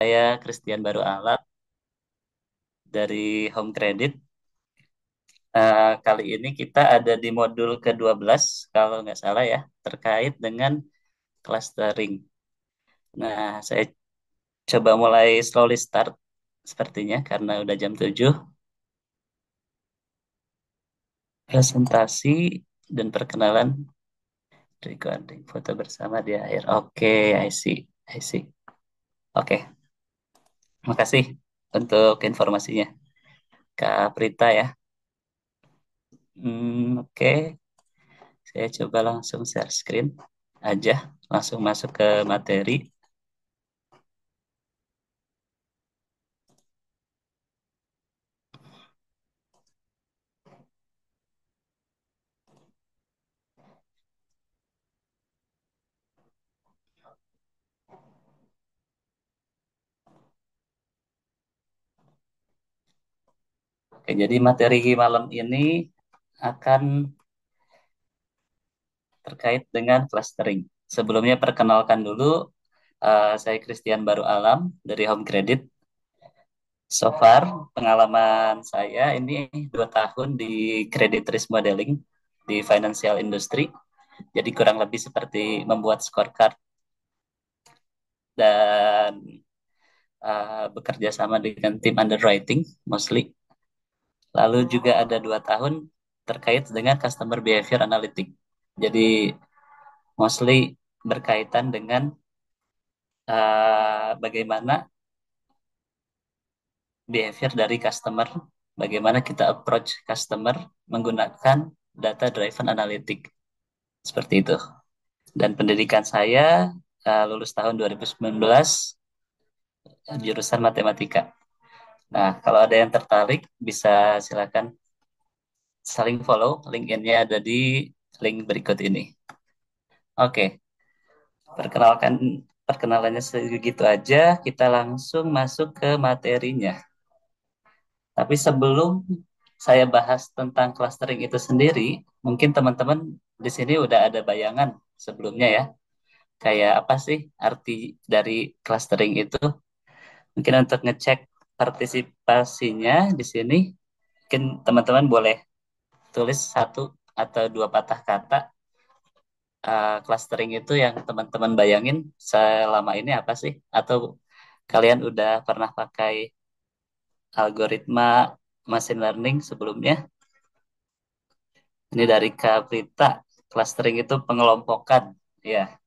Saya Christian Baru Alat dari Home Credit. Kali ini kita ada di modul ke-12 kalau nggak salah ya, terkait dengan clustering. Nah, saya coba mulai slowly start sepertinya karena udah jam 7. Presentasi dan perkenalan recording foto bersama di akhir. Oke, I see. I see. Oke, makasih untuk informasinya, Kak Prita ya. Oke, saya coba langsung share screen aja, langsung masuk ke materi. Oke, jadi materi malam ini akan terkait dengan clustering. Sebelumnya perkenalkan dulu, saya Christian Baru Alam dari Home Credit. So far, pengalaman saya ini 2 tahun di credit risk modeling di financial industry. Jadi kurang lebih seperti membuat scorecard dan bekerja sama dengan tim underwriting mostly. Lalu juga ada 2 tahun terkait dengan customer behavior analytic. Jadi mostly berkaitan dengan bagaimana behavior dari customer, bagaimana kita approach customer menggunakan data driven analytic seperti itu. Dan pendidikan saya lulus tahun 2019 jurusan matematika. Nah, kalau ada yang tertarik bisa silakan saling follow. LinkedIn-nya ada di link berikut ini. Oke, perkenalkan perkenalannya segitu aja. Kita langsung masuk ke materinya. Tapi sebelum saya bahas tentang clustering itu sendiri, mungkin teman-teman di sini udah ada bayangan sebelumnya ya. Kayak apa sih arti dari clustering itu? Mungkin untuk ngecek partisipasinya di sini, mungkin teman-teman boleh tulis satu atau dua patah kata. Clustering itu yang teman-teman bayangin selama ini apa sih? Atau kalian udah pernah pakai algoritma machine learning sebelumnya? Ini dari Kak Prita. Clustering itu pengelompokan. Ya,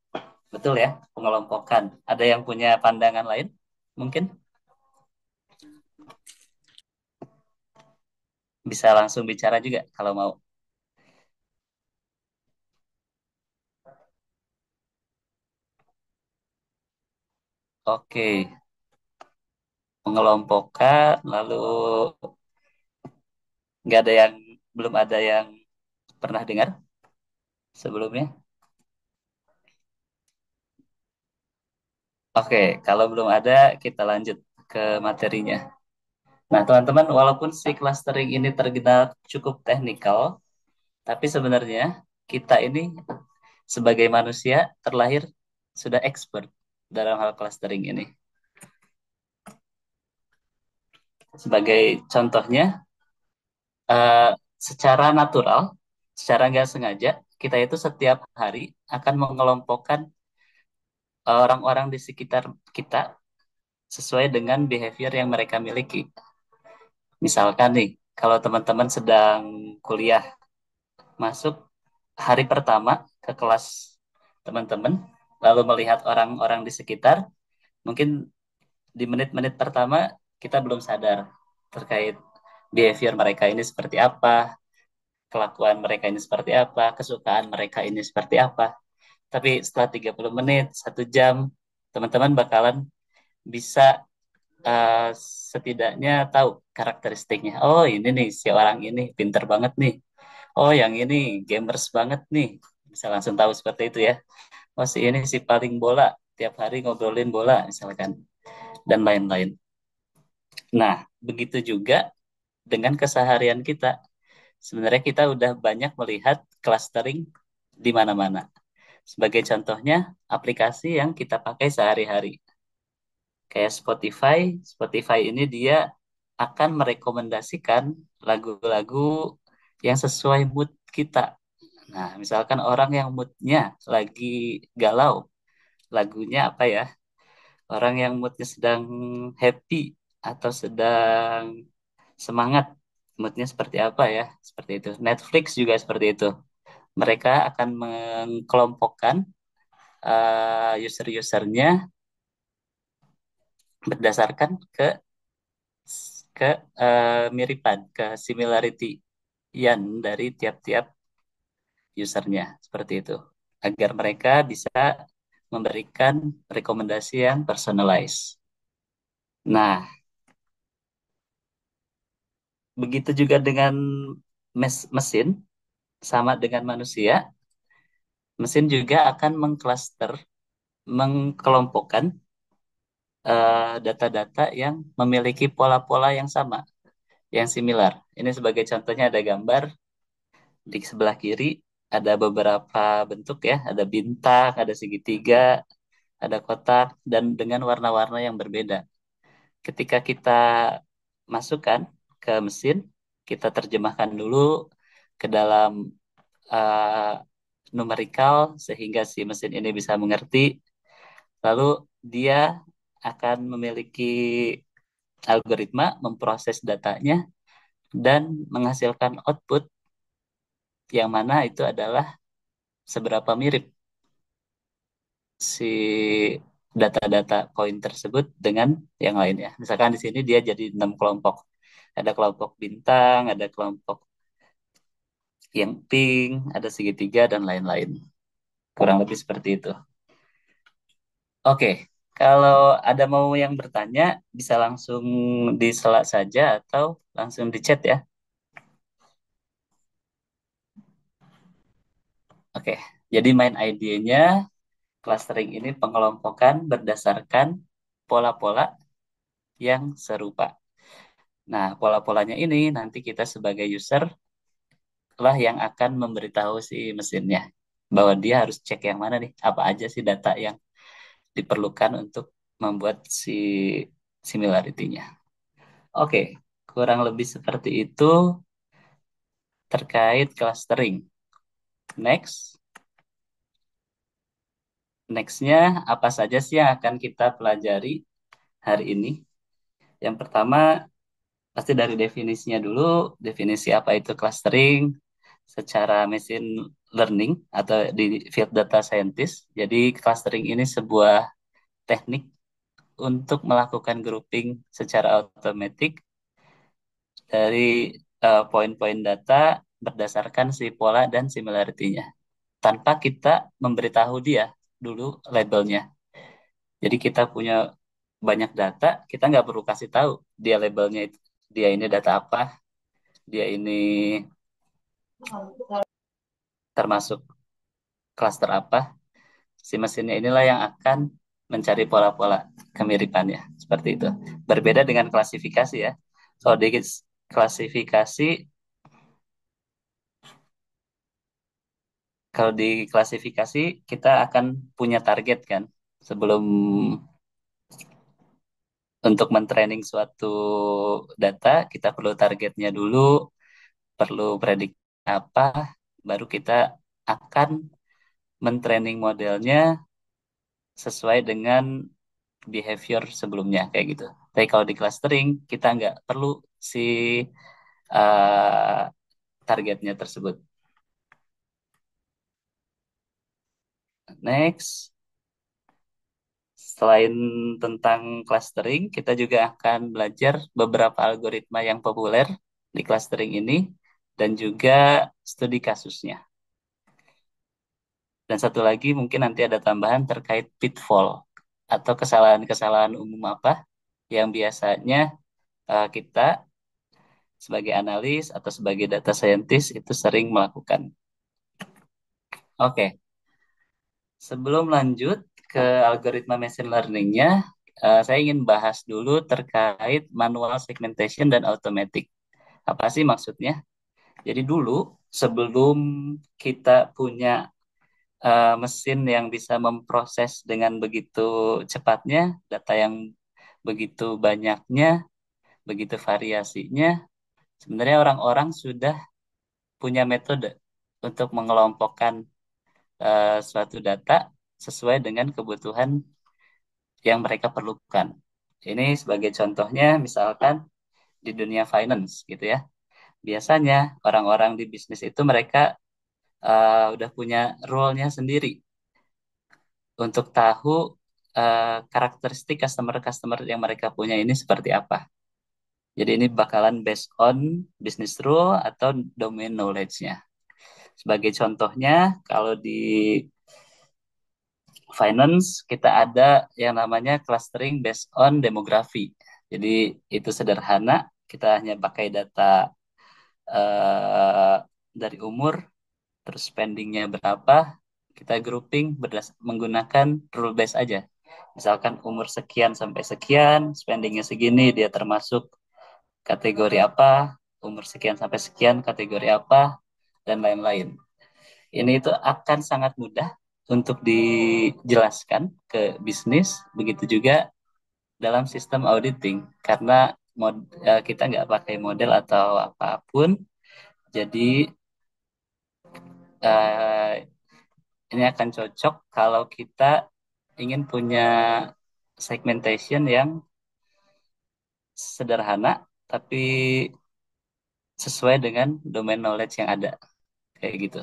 betul ya, pengelompokan. Ada yang punya pandangan lain? Mungkin bisa langsung bicara juga kalau mau. Oke, pengelompokan, lalu nggak ada yang, belum ada yang pernah dengar sebelumnya. Oke, kalau belum ada, kita lanjut ke materinya. Nah, teman-teman, walaupun si clustering ini terkenal cukup teknikal, tapi sebenarnya kita ini sebagai manusia terlahir sudah expert dalam hal clustering ini. Sebagai contohnya, eh, secara natural, secara nggak sengaja, kita itu setiap hari akan mengelompokkan orang-orang di sekitar kita sesuai dengan behavior yang mereka miliki. Misalkan nih, kalau teman-teman sedang kuliah, masuk hari pertama ke kelas teman-teman, lalu melihat orang-orang di sekitar, mungkin di menit-menit pertama kita belum sadar terkait behavior mereka ini seperti apa, kelakuan mereka ini seperti apa, kesukaan mereka ini seperti apa. Tapi setelah 30 menit, 1 jam, teman-teman bakalan bisa uh, setidaknya tahu karakteristiknya. Oh, ini nih si orang ini pinter banget nih. Oh, yang ini gamers banget nih. Bisa langsung tahu seperti itu ya. Oh, si ini si paling bola, tiap hari ngobrolin bola misalkan dan lain-lain. Nah, begitu juga dengan keseharian kita. Sebenarnya kita udah banyak melihat clustering di mana-mana. Sebagai contohnya, aplikasi yang kita pakai sehari-hari. Kayak Spotify, Spotify ini dia akan merekomendasikan lagu-lagu yang sesuai mood kita. Nah, misalkan orang yang moodnya lagi galau, lagunya apa ya? Orang yang moodnya sedang happy atau sedang semangat, moodnya seperti apa ya? Seperti itu. Netflix juga seperti itu. Mereka akan mengkelompokkan user-usernya berdasarkan ke ke similarity yang dari tiap-tiap usernya seperti itu, agar mereka bisa memberikan rekomendasi yang personalized. Nah, begitu juga dengan mesin, sama dengan manusia, mesin juga akan mengcluster, mengkelompokkan data-data yang memiliki pola-pola yang sama, yang similar. Ini sebagai contohnya ada gambar di sebelah kiri ada beberapa bentuk ya, ada bintang, ada segitiga, ada kotak, dan dengan warna-warna yang berbeda. Ketika kita masukkan ke mesin, kita terjemahkan dulu ke dalam uh, numerikal sehingga si mesin ini bisa mengerti. Lalu dia akan memiliki algoritma memproses datanya dan menghasilkan output yang mana itu adalah seberapa mirip si data-data koin tersebut dengan yang lainnya. Misalkan di sini dia jadi 6 kelompok. Ada kelompok bintang, ada kelompok yang pink, ada segitiga, dan lain-lain. Kurang lebih seperti itu. Oke, kalau ada mau yang bertanya, bisa langsung disela saja atau langsung di chat ya. Oke, jadi main ID-nya, clustering ini pengelompokan berdasarkan pola-pola yang serupa. Nah, pola-polanya ini nanti kita sebagai user lah yang akan memberitahu si mesinnya bahwa dia harus cek yang mana nih, apa aja sih data yang diperlukan untuk membuat si similarity-nya. Oke, kurang lebih seperti itu terkait clustering. Next, nextnya apa saja sih yang akan kita pelajari hari ini? Yang pertama, pasti dari definisinya dulu, definisi apa itu clustering secara machine learning atau di field data scientist. Jadi clustering ini sebuah teknik untuk melakukan grouping secara otomatis dari poin-poin data berdasarkan si pola dan similarity-nya. Tanpa kita memberitahu dia dulu labelnya. Jadi kita punya banyak data, kita nggak perlu kasih tahu dia labelnya itu. Dia ini data apa, dia ini termasuk klaster apa. Si mesinnya inilah yang akan mencari pola-pola kemiripannya. Seperti itu. Berbeda dengan klasifikasi ya. Kalau di klasifikasi, kalau di klasifikasi kita akan punya target kan. Sebelum untuk mentraining suatu data, kita perlu targetnya dulu, perlu predik apa, baru kita akan mentraining modelnya sesuai dengan behavior sebelumnya kayak gitu. Tapi kalau di clustering kita nggak perlu si uh, targetnya tersebut. Next, selain tentang clustering, kita juga akan belajar beberapa algoritma yang populer di clustering ini dan juga studi kasusnya. Dan satu lagi mungkin nanti ada tambahan terkait pitfall atau kesalahan-kesalahan umum apa yang biasanya kita sebagai analis atau sebagai data scientist itu sering melakukan. Oke, sebelum lanjut ke algoritma machine learning-nya, saya ingin bahas dulu terkait manual segmentation dan automatic. Apa sih maksudnya? Jadi dulu sebelum kita punya mesin yang bisa memproses dengan begitu cepatnya data yang begitu banyaknya, begitu variasinya, sebenarnya orang-orang sudah punya metode untuk mengelompokkan suatu data sesuai dengan kebutuhan yang mereka perlukan. Ini sebagai contohnya, misalkan di dunia finance gitu ya. Biasanya orang-orang di bisnis itu mereka udah punya role-nya sendiri untuk tahu karakteristik customer-customer yang mereka punya ini seperti apa. Jadi ini bakalan based on business rule atau domain knowledge-nya. Sebagai contohnya, kalau di finance kita ada yang namanya clustering based on demografi. Jadi itu sederhana, kita hanya pakai data eh, dari umur, terus spendingnya berapa, kita grouping menggunakan rule base aja. Misalkan umur sekian sampai sekian, spendingnya segini, dia termasuk kategori apa, umur sekian sampai sekian, kategori apa, dan lain-lain. Ini itu akan sangat mudah untuk dijelaskan ke bisnis, begitu juga dalam sistem auditing, karena kita nggak pakai model atau apapun, jadi eh, ini akan cocok kalau kita ingin punya segmentation yang sederhana, tapi sesuai dengan domain knowledge yang ada, kayak gitu.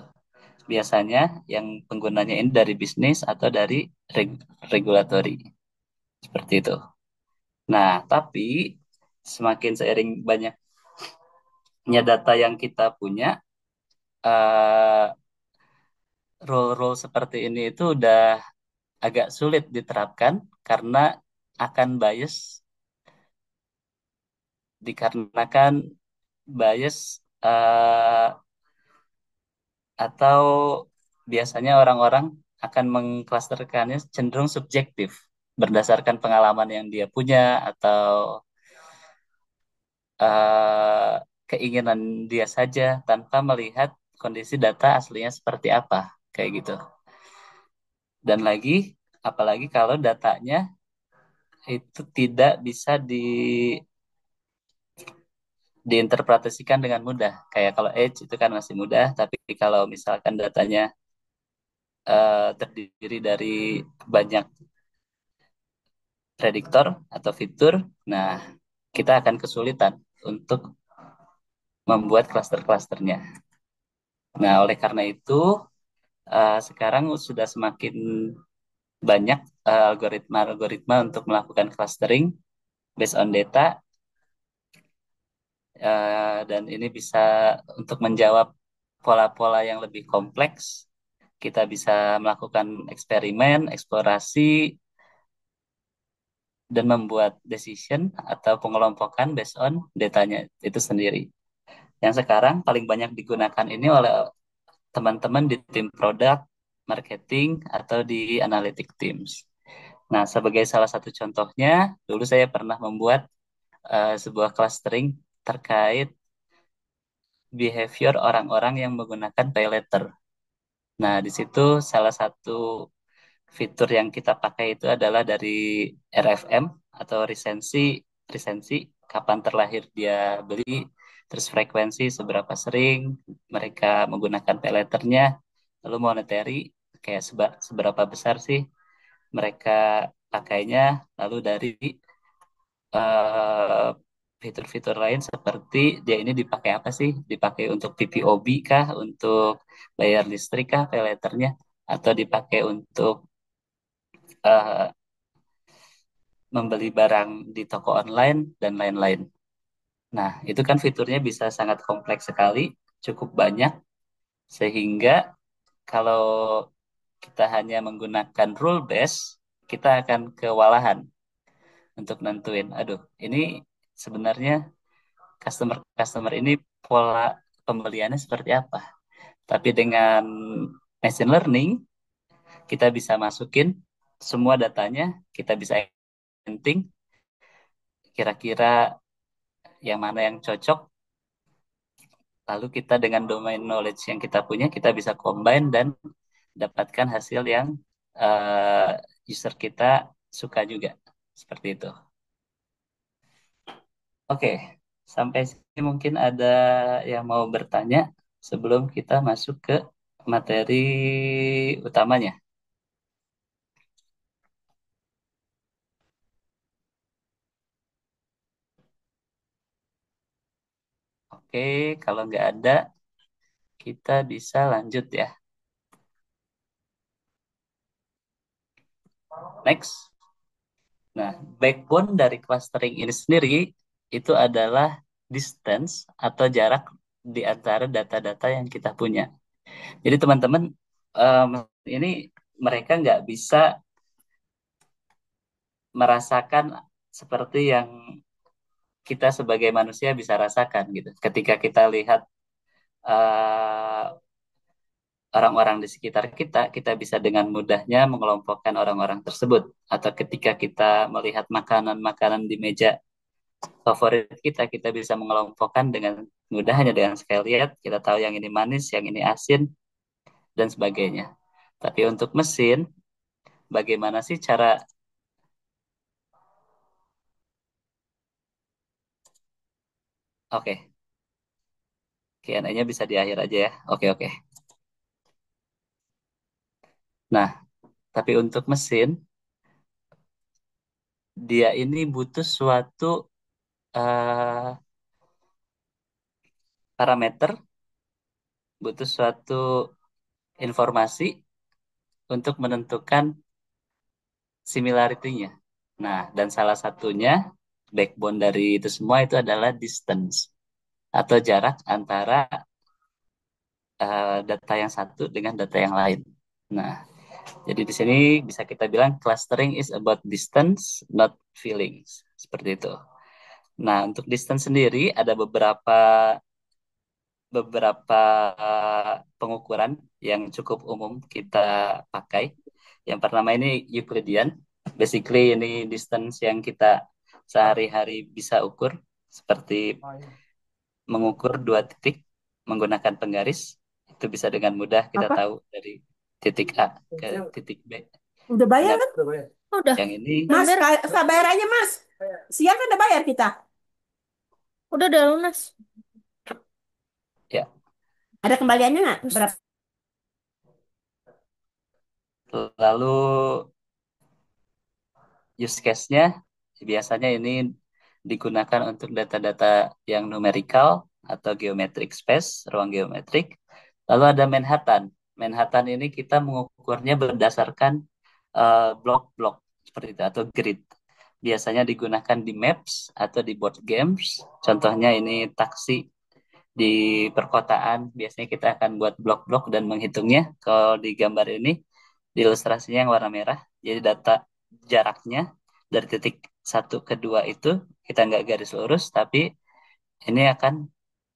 Biasanya yang penggunanya ini dari bisnis atau dari regulatory, seperti itu. Nah, tapi semakin seiring banyaknya data yang kita punya, eh, rule-rule seperti ini itu udah agak sulit diterapkan karena akan bias, dikarenakan bias eh, atau biasanya orang-orang akan mengklasterkannya cenderung subjektif berdasarkan pengalaman yang dia punya atau eh, keinginan dia saja tanpa melihat kondisi data aslinya seperti apa, kayak gitu. Dan lagi, apalagi kalau datanya itu tidak bisa diinterpretasikan dengan mudah. Kayak kalau Edge itu kan masih mudah, tapi kalau misalkan datanya terdiri dari banyak prediktor atau fitur, nah kita akan kesulitan untuk membuat klaster-klasternya. Nah, oleh karena itu, sekarang sudah semakin banyak algoritma-algoritma untuk melakukan clustering based on data, dan ini bisa untuk menjawab pola-pola yang lebih kompleks. Kita bisa melakukan eksperimen, eksplorasi, dan membuat decision atau pengelompokan based on datanya itu sendiri. Yang sekarang paling banyak digunakan ini oleh teman-teman di tim produk, marketing, atau di analytic teams. Nah, sebagai salah satu contohnya, dulu saya pernah membuat sebuah clustering terkait behavior orang-orang yang menggunakan pay letter. Nah, di situ salah satu fitur yang kita pakai itu adalah dari RFM atau resensi, resensi kapan terlahir dia beli, terus frekuensi seberapa sering mereka menggunakan pay letternya, lalu monetary kayak seberapa besar sih mereka pakainya, lalu dari eh, fitur-fitur lain seperti dia ini dipakai apa sih? Dipakai untuk PPOB kah? Untuk bayar listrik kah pay letternya? Atau dipakai untuk eh, membeli barang di toko online dan lain-lain. Nah, itu kan fiturnya bisa sangat kompleks sekali, cukup banyak, sehingga kalau kita hanya menggunakan rule base, kita akan kewalahan untuk nentuin, aduh, ini sebenarnya customer-customer ini pola pembeliannya seperti apa. Tapi dengan machine learning, kita bisa masukin semua datanya, kita bisa penting kira-kira yang mana yang cocok, lalu kita dengan domain knowledge yang kita punya, kita bisa combine dan dapatkan hasil yang user kita suka juga. Seperti itu. Oke, sampai sini mungkin ada yang mau bertanya sebelum kita masuk ke materi utamanya. Oke, kalau nggak ada, kita bisa lanjut ya. Next. Nah, backbone dari clustering ini sendiri itu adalah distance atau jarak di antara data-data yang kita punya. Jadi teman-teman, em, ini mereka nggak bisa merasakan seperti yang kita sebagai manusia bisa rasakan gitu. Ketika kita lihat eh, orang-orang di sekitar kita, kita bisa dengan mudahnya mengelompokkan orang-orang tersebut. Atau ketika kita melihat makanan-makanan di meja favorit kita, kita bisa mengelompokkan dengan mudah hanya dengan sekali lihat. Kita tahu yang ini manis, yang ini asin, dan sebagainya. Tapi untuk mesin, bagaimana sih cara... Oke, Q&A-nya bisa di akhir aja ya. Oke, oke. Nah, tapi untuk mesin, dia ini butuh suatu eh, parameter, butuh suatu informasi untuk menentukan similarity-nya. Nah, dan salah satunya backbone dari itu semua itu adalah distance atau jarak antara data yang satu dengan data yang lain. Nah, jadi di sini bisa kita bilang clustering is about distance, not feelings. Seperti itu. Nah, untuk distance sendiri ada beberapa pengukuran yang cukup umum kita pakai. Yang pertama ini Euclidean. Basically ini distance yang kita sehari-hari bisa ukur seperti mengukur dua titik menggunakan penggaris. Itu bisa dengan mudah kita Apa? tahu dari titik A ke titik B. Udah bayar Dengan kan? Oh, udah. yang ini Mas, bayar aja mas. Siang kan udah bayar kita. Udah lunas. ya, Ada kembaliannya nggak? Berapa? lalu use case-nya biasanya ini digunakan untuk data-data yang numerical atau geometric space, ruang geometrik. Lalu ada Manhattan. Manhattan ini kita mengukurnya berdasarkan blok-blok seperti itu atau grid. Biasanya digunakan di maps atau di board games. Contohnya ini taksi di perkotaan. Biasanya kita akan buat blok-blok dan menghitungnya. Kalau di gambar ini, di ilustrasinya yang warna merah, jadi data jaraknya dari titik satu ke dua itu kita nggak garis lurus, tapi ini akan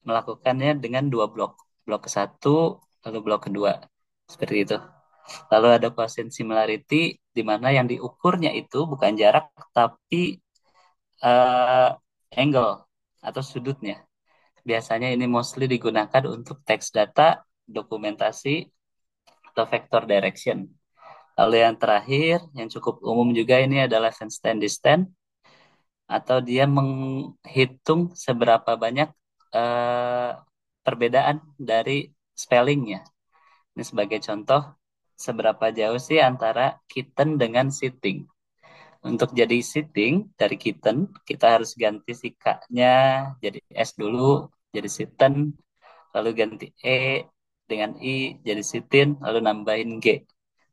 melakukannya dengan dua blok. Blok ke satu, lalu blok kedua. Seperti itu. Lalu ada quotient similarity, di mana yang diukurnya itu bukan jarak, tapi eh, angle atau sudutnya. Biasanya ini mostly digunakan untuk text data, dokumentasi, atau vector direction. Lalu yang terakhir, yang cukup umum juga ini adalah handstand distance, atau dia menghitung seberapa banyak eh, perbedaan dari spellingnya. Ini sebagai contoh, seberapa jauh sih antara kitten dengan sitting. Untuk jadi sitting dari kitten, kita harus ganti si K-nya jadi S dulu, jadi sitten, lalu ganti E dengan I jadi sitin, lalu nambahin G.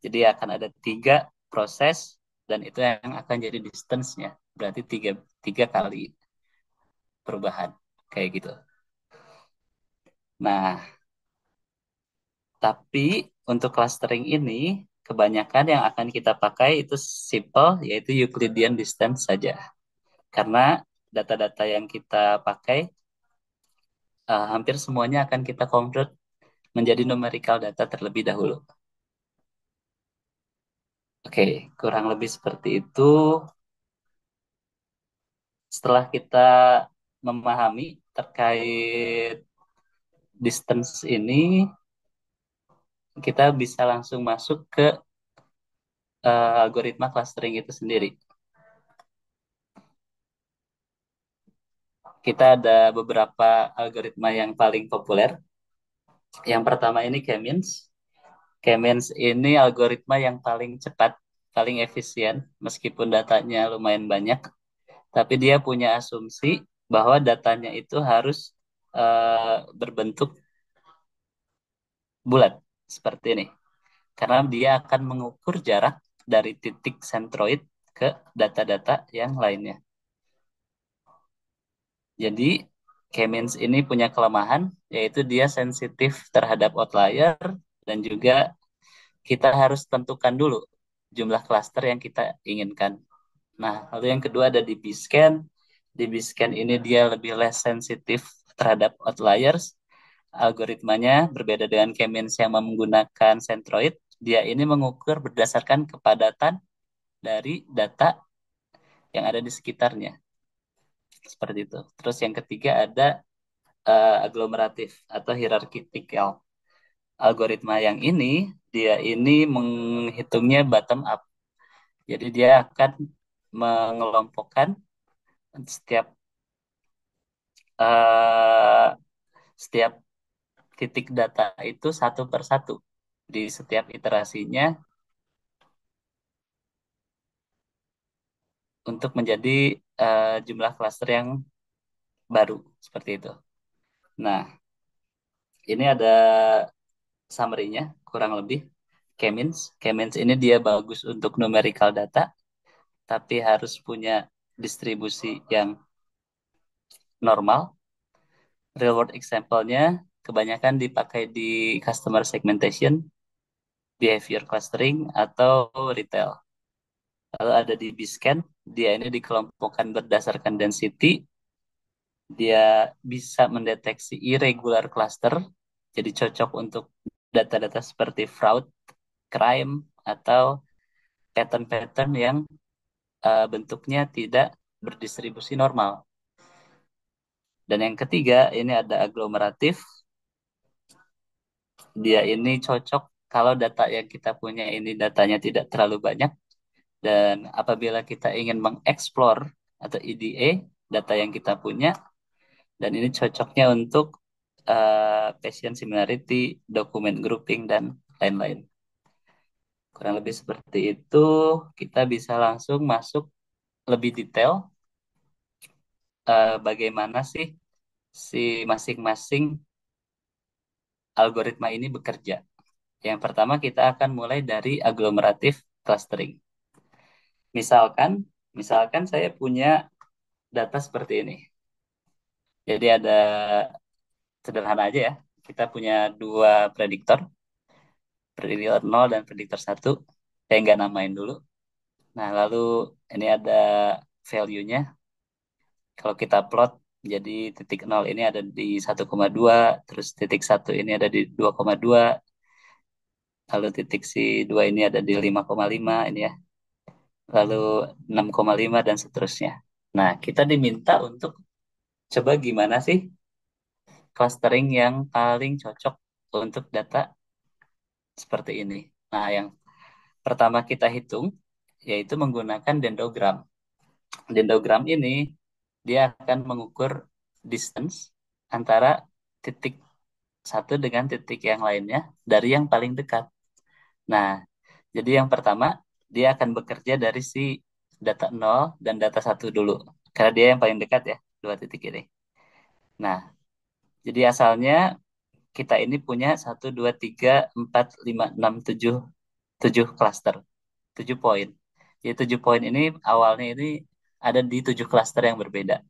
Jadi akan ada tiga proses dan itu yang akan jadi distance-nya. Berarti tiga kali perubahan kayak gitu. Nah, tapi untuk clustering ini kebanyakan yang akan kita pakai itu simple yaitu Euclidean distance saja. Karena data-data yang kita pakai hampir semuanya akan kita convert menjadi numerical data terlebih dahulu. Oke, kurang lebih seperti itu. Setelah kita memahami terkait distance ini, kita bisa langsung masuk ke algoritma clustering itu sendiri. kita ada beberapa algoritma yang paling populer. Yang pertama ini K-means. K-means ini algoritma yang paling cepat, paling efisien, meskipun datanya lumayan banyak. Tapi dia punya asumsi bahwa datanya itu harus berbentuk bulat, seperti ini. Karena dia akan mengukur jarak dari titik sentroid ke data-data yang lainnya. Jadi, K-means ini punya kelemahan, yaitu dia sensitif terhadap outlier, dan juga kita harus tentukan dulu jumlah klaster yang kita inginkan. Nah, lalu yang kedua ada di B-scan. Di B-scan ini dia lebih less sensitif terhadap outliers. Algoritmanya berbeda dengan K-means yang menggunakan centroid. Dia ini mengukur berdasarkan kepadatan dari data yang ada di sekitarnya. Seperti itu. Terus yang ketiga ada aglomeratif atau hierarchical. Algoritma yang ini, dia ini menghitungnya bottom up. Jadi dia akan mengelompokkan setiap eh, setiap titik data itu satu per satu di setiap iterasinya untuk menjadi jumlah klaster yang baru seperti itu. Nah, ini ada summary-nya kurang lebih. K-means, K-means ini dia bagus untuk numerical data, tapi harus punya distribusi yang normal. Real world example-nya kebanyakan dipakai di customer segmentation, behavior clustering, atau retail. Lalu ada di Bscan, dia ini dikelompokkan berdasarkan density, dia bisa mendeteksi irregular cluster, jadi cocok untuk data-data seperti fraud, crime, atau pattern-pattern yang bentuknya tidak berdistribusi normal. Dan yang ketiga, ini ada aglomeratif, dia ini cocok kalau data yang kita punya ini datanya tidak terlalu banyak, dan apabila kita ingin mengeksplor atau EDA data yang kita punya, dan ini cocoknya untuk patient similarity, document grouping, dan lain-lain. Kurang lebih seperti itu, kita bisa langsung masuk lebih detail bagaimana sih si masing-masing algoritma ini bekerja. Yang pertama kita akan mulai dari aglomeratif clustering. Misalkan, misalkan saya punya data seperti ini. Jadi ada sederhana aja ya. Kita punya dua prediktor, prediktor nol dan prediktor satu. Saya nggak namain dulu. Nah, lalu ini ada value-nya. Kalau kita plot, jadi titik nol ini ada di 1,2, terus titik satu ini ada di 2,2, lalu titik si 2 ini ada di 5,5 ini ya, lalu 6,5 dan seterusnya. Nah, kita diminta untuk coba gimana sih clustering yang paling cocok untuk data seperti ini. Nah, yang pertama kita hitung yaitu menggunakan dendrogram. Dendrogram ini dia akan mengukur distance antara titik satu dengan titik yang lainnya dari yang paling dekat. Nah, jadi yang pertama dia akan bekerja dari si data nol dan data satu dulu. Karena dia yang paling dekat ya, dua titik ini. Nah, jadi asalnya kita ini punya satu 2 3 4 5 6 7 7 cluster, 7 poin. Jadi 7 poin ini awalnya ini ada di 7 cluster yang berbeda.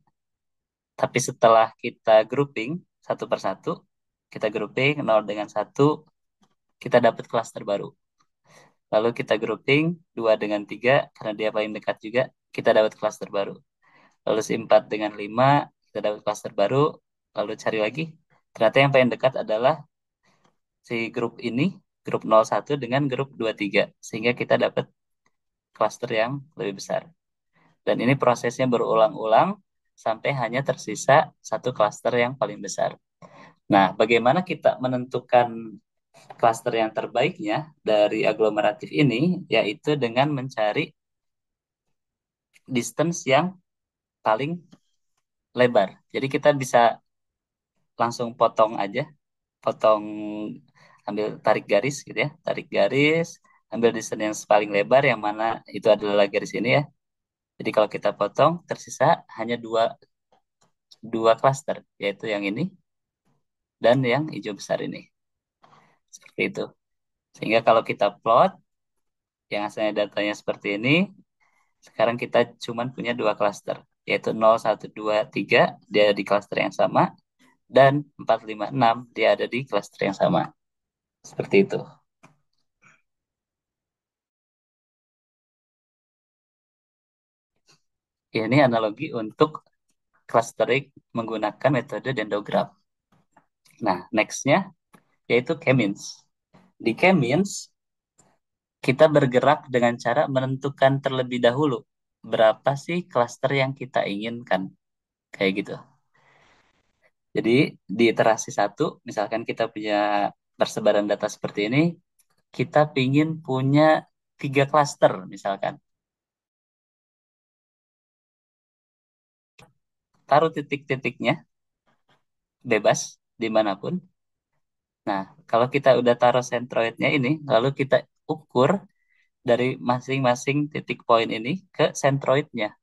Tapi setelah kita grouping satu per satu, kita grouping nol dengan satu, kita dapat cluster baru. Lalu kita grouping 2 dengan 3, karena dia paling dekat juga, kita dapat cluster baru. Lalu si 4 dengan 5, kita dapat cluster baru. Lalu cari lagi. Ternyata yang paling dekat adalah si grup ini, grup 01 dengan grup 23. Sehingga kita dapat cluster yang lebih besar. Dan ini prosesnya berulang-ulang sampai hanya tersisa satu cluster yang paling besar. Nah, bagaimana kita menentukan cluster yang terbaiknya dari aglomeratif ini, yaitu dengan mencari distance yang paling lebar. Jadi kita bisa langsung potong aja, potong, ambil tarik garis gitu ya, tarik garis, ambil desain yang paling lebar yang mana itu adalah garis ini ya. Jadi kalau kita potong tersisa hanya dua dua klaster, yaitu yang ini dan yang hijau besar ini. Seperti itu. Sehingga kalau kita plot yang asalnya datanya seperti ini, sekarang kita cuma punya dua klaster, yaitu 0, 1, 2, 3 dia di klaster yang sama, dan 4, 5, 6 dia ada di klaster yang sama. Seperti itu. Ini analogi untuk clustering menggunakan metode dendrogram. Nah, nextnya yaitu K-means. Di K-means, kita bergerak dengan cara menentukan terlebih dahulu berapa sih klaster yang kita inginkan. Kayak gitu. Jadi di iterasi satu, misalkan kita punya persebaran data seperti ini, kita pingin punya 3 klaster misalkan. Taruh titik-titiknya bebas dimanapun. Nah, kalau kita udah taruh sentroidnya ini, lalu kita ukur dari masing-masing titik poin ini ke sentroidnya.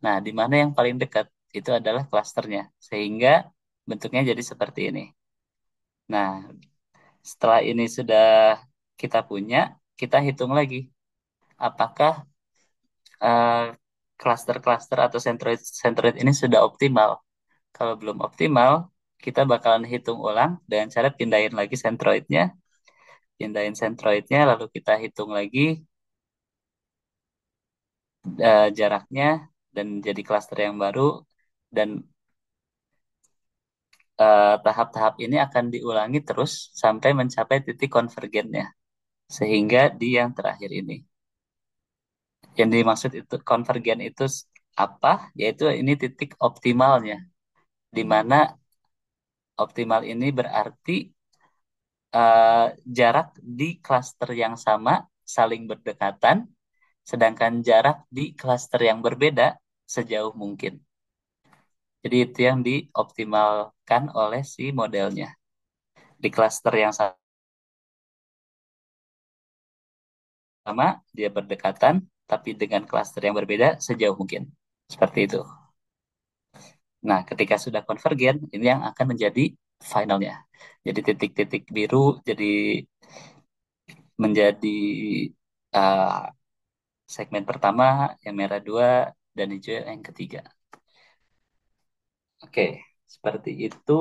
Nah, di mana yang paling dekat itu adalah klasternya, sehingga bentuknya jadi seperti ini. Nah, setelah ini sudah kita punya, kita hitung lagi apakah eh, klaster-klaster atau sentroid ini sudah optimal. Kalau belum optimal, kita bakalan hitung ulang dengan cara pindahin sentroidnya, lalu kita hitung lagi jaraknya dan jadi klaster yang baru, dan tahap-tahap ini akan diulangi terus sampai mencapai titik konvergennya, sehingga di yang terakhir ini. Yang dimaksud itu konvergen itu apa? Yaitu ini titik optimalnya, di mana optimal ini berarti eh, jarak di klaster yang sama saling berdekatan, sedangkan jarak di klaster yang berbeda sejauh mungkin. Jadi itu yang dioptimalkan oleh si modelnya. Di klaster yang sama, dia berdekatan, tapi dengan klaster yang berbeda sejauh mungkin. Seperti itu. Nah, ketika sudah konvergen, ini yang akan menjadi finalnya. Jadi titik-titik biru jadi menjadi uh, segmen pertama, yang merah dua, dan hijau yang ketiga. Oke, seperti itu.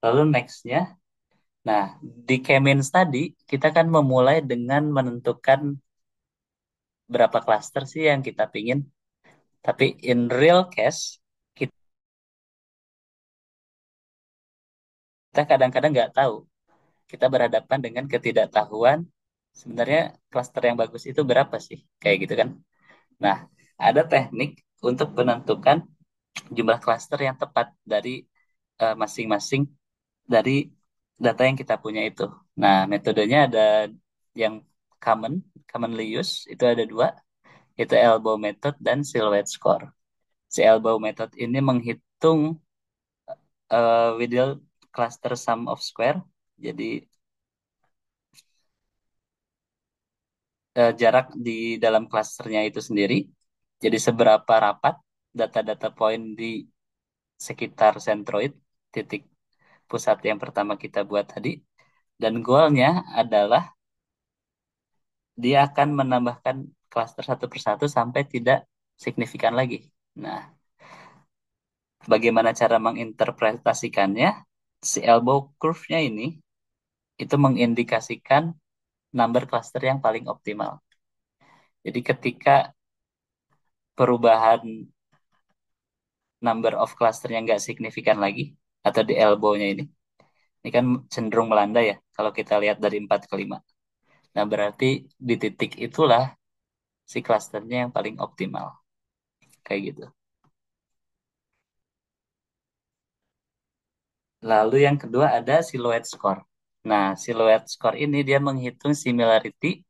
Lalu nextnya, nah di K-means tadi kita kan memulai dengan menentukan berapa klaster sih yang kita pingin. Tapi in real case, kita kadang-kadang nggak tahu. Kita berhadapan dengan ketidaktahuan, sebenarnya klaster yang bagus itu berapa sih? Kayak gitu kan. Nah, ada teknik untuk menentukan jumlah klaster yang tepat dari masing-masing dari data yang kita punya itu. Nah, metodenya ada yang common, commonly used, itu ada dua, yaitu elbow method dan silhouette score. Si elbow method ini menghitung Widel cluster sum of square, jadi jarak di dalam klasternya itu sendiri. Jadi seberapa rapat data-data poin di sekitar sentroid, titik pusat yang pertama kita buat tadi. Dan goalnya adalah dia akan menambahkan klaster satu persatu sampai tidak signifikan lagi. Nah, bagaimana cara menginterpretasikannya? Si elbow curve-nya ini itu mengindikasikan number cluster yang paling optimal. Jadi ketika perubahan number of clusternya nggak signifikan lagi, atau di elbow-nya ini kan cenderung melanda ya, kalau kita lihat dari 4 ke 5. Nah, berarti di titik itulah si clusternya yang paling optimal. Kayak gitu. Lalu yang kedua ada silhouette score. Nah, silhouette score ini dia menghitung similarity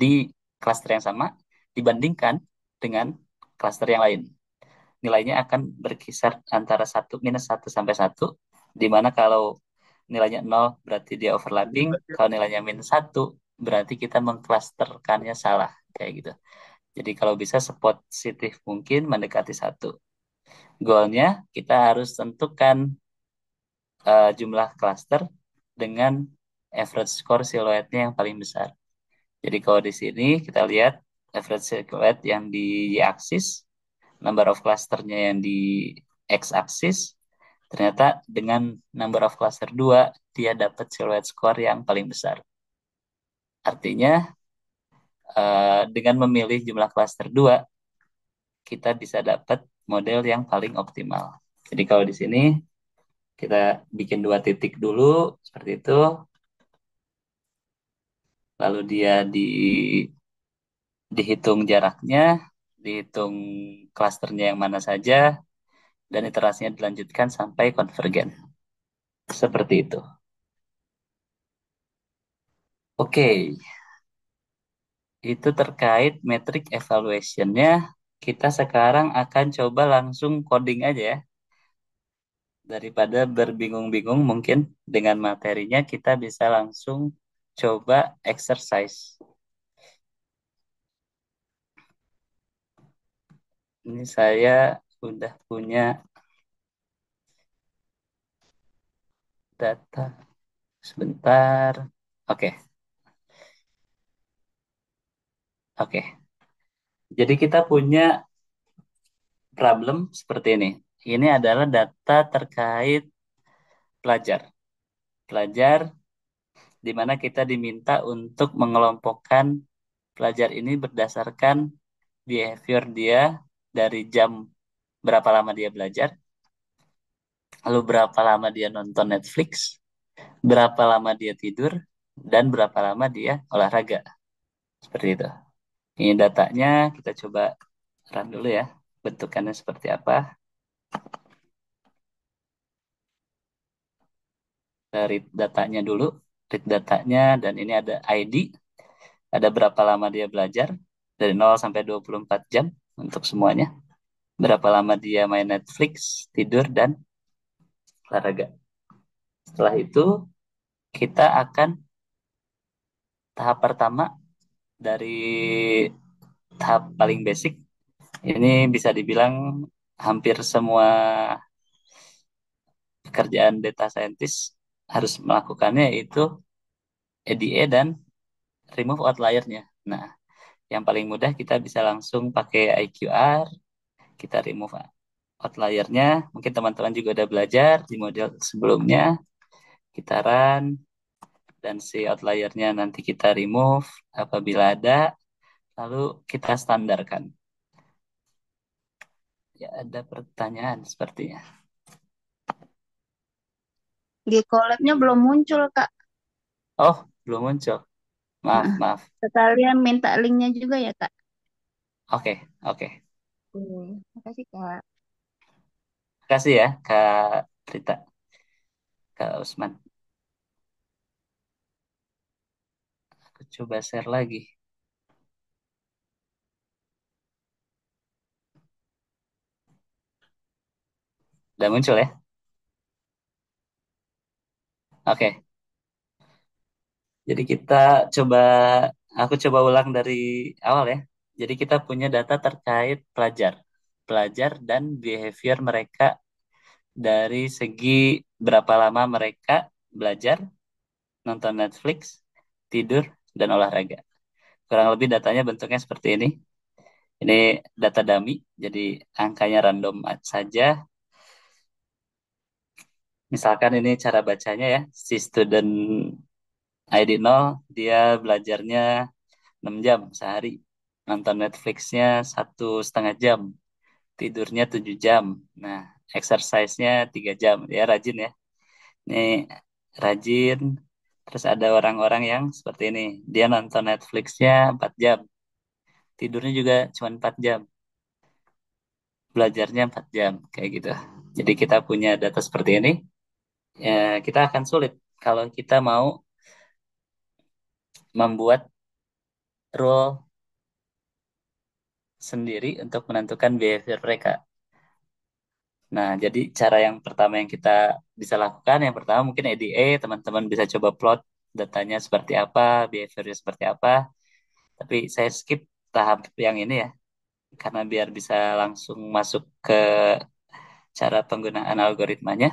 di cluster yang sama dibandingkan dengan klaster yang lain. Nilainya akan berkisar antara satu minus satu sampai satu, di mana kalau nilainya nol berarti dia overlapping, kalau nilainya minus satu berarti kita mengklasterkannya salah, kayak gitu. Jadi kalau bisa sepositif mungkin mendekati satu. Goalnya kita harus tentukan jumlah klaster dengan average score siluetnya yang paling besar. Jadi kalau di sini kita lihat average silhouette yang di y-axis, number of clusternya yang di x-axis, ternyata dengan number of cluster 2 dia dapat silhouette score yang paling besar. Artinya dengan memilih jumlah cluster 2 kita bisa dapat model yang paling optimal. Jadi kalau di sini kita bikin dua titik dulu seperti itu, lalu dia dihitung jaraknya, dihitung klasternya yang mana saja, dan iterasinya dilanjutkan sampai konvergen. Seperti itu. Oke, itu terkait metric evaluation-nya. Kita sekarang akan coba langsung coding aja ya. Daripada berbingung-bingung mungkin dengan materinya, kita bisa langsung coba exercise. Ini saya udah punya data. Sebentar. Oke, oke. Jadi kita punya problem seperti ini. Ini adalah data terkait pelajar. Pelajar di mana kita diminta untuk mengelompokkan pelajar ini berdasarkan behavior dia dari jam berapa lama dia belajar, lalu berapa lama dia nonton Netflix, berapa lama dia tidur, dan berapa lama dia olahraga. Seperti itu. Ini datanya kita coba run dulu ya. Bentukannya seperti apa. Dari datanya dulu, read datanya, dan ini ada ID, ada berapa lama dia belajar, dari 0 sampai 24 jam untuk semuanya. Berapa lama dia main Netflix, tidur, dan olahraga. Setelah itu, kita akan tahap pertama dari tahap paling basic. Ini bisa dibilang hampir semua pekerjaan data scientist harus melakukannya, yaitu EDA dan remove outlier-nya. Nah, yang paling mudah kita bisa langsung pakai IQR, kita remove outlier-nya. Mungkin teman-teman juga udah belajar di model sebelumnya. Kita run, dan si outlier-nya nanti kita remove apabila ada, lalu kita standarkan. Ya, ada pertanyaan sepertinya. Di collab-nya belum muncul, Kak. Oh, belum muncul. Maaf, Nah, maaf. sekalian minta linknya juga ya, Kak. Oke, oke. Makasih, Kak. Kasih ya, Kak Rita, Kak Usman. Aku coba share lagi. Udah muncul ya? Oke. Jadi kita coba, aku coba ulang dari awal ya. Jadi kita punya data terkait pelajar. Pelajar dan behavior mereka dari segi berapa lama mereka belajar, nonton Netflix, tidur, dan olahraga. Kurang lebih datanya bentuknya seperti ini. Ini data dummy, jadi angkanya random saja. Misalkan ini cara bacanya ya, si student ID 0, dia belajarnya 6 jam sehari. Nonton Netflixnya 1,5 jam. Tidurnya 7 jam. Nah, exercise-nya 3 jam. Ya, rajin ya. Ini rajin. Terus ada orang-orang yang seperti ini. Dia nonton Netflixnya 4 jam. Tidurnya juga cuma 4 jam. Belajarnya 4 jam. Kayak gitu. Jadi kita punya data seperti ini. Ya, kita akan sulit kalau kita mau membuat rule sendiri untuk menentukan behavior mereka. Nah, jadi cara yang pertama yang kita bisa lakukan, yang pertama mungkin EDA, teman-teman bisa coba plot datanya seperti apa, behaviornya seperti apa. Tapi saya skip tahap yang ini ya, karena biar bisa langsung masuk ke cara penggunaan algoritmanya.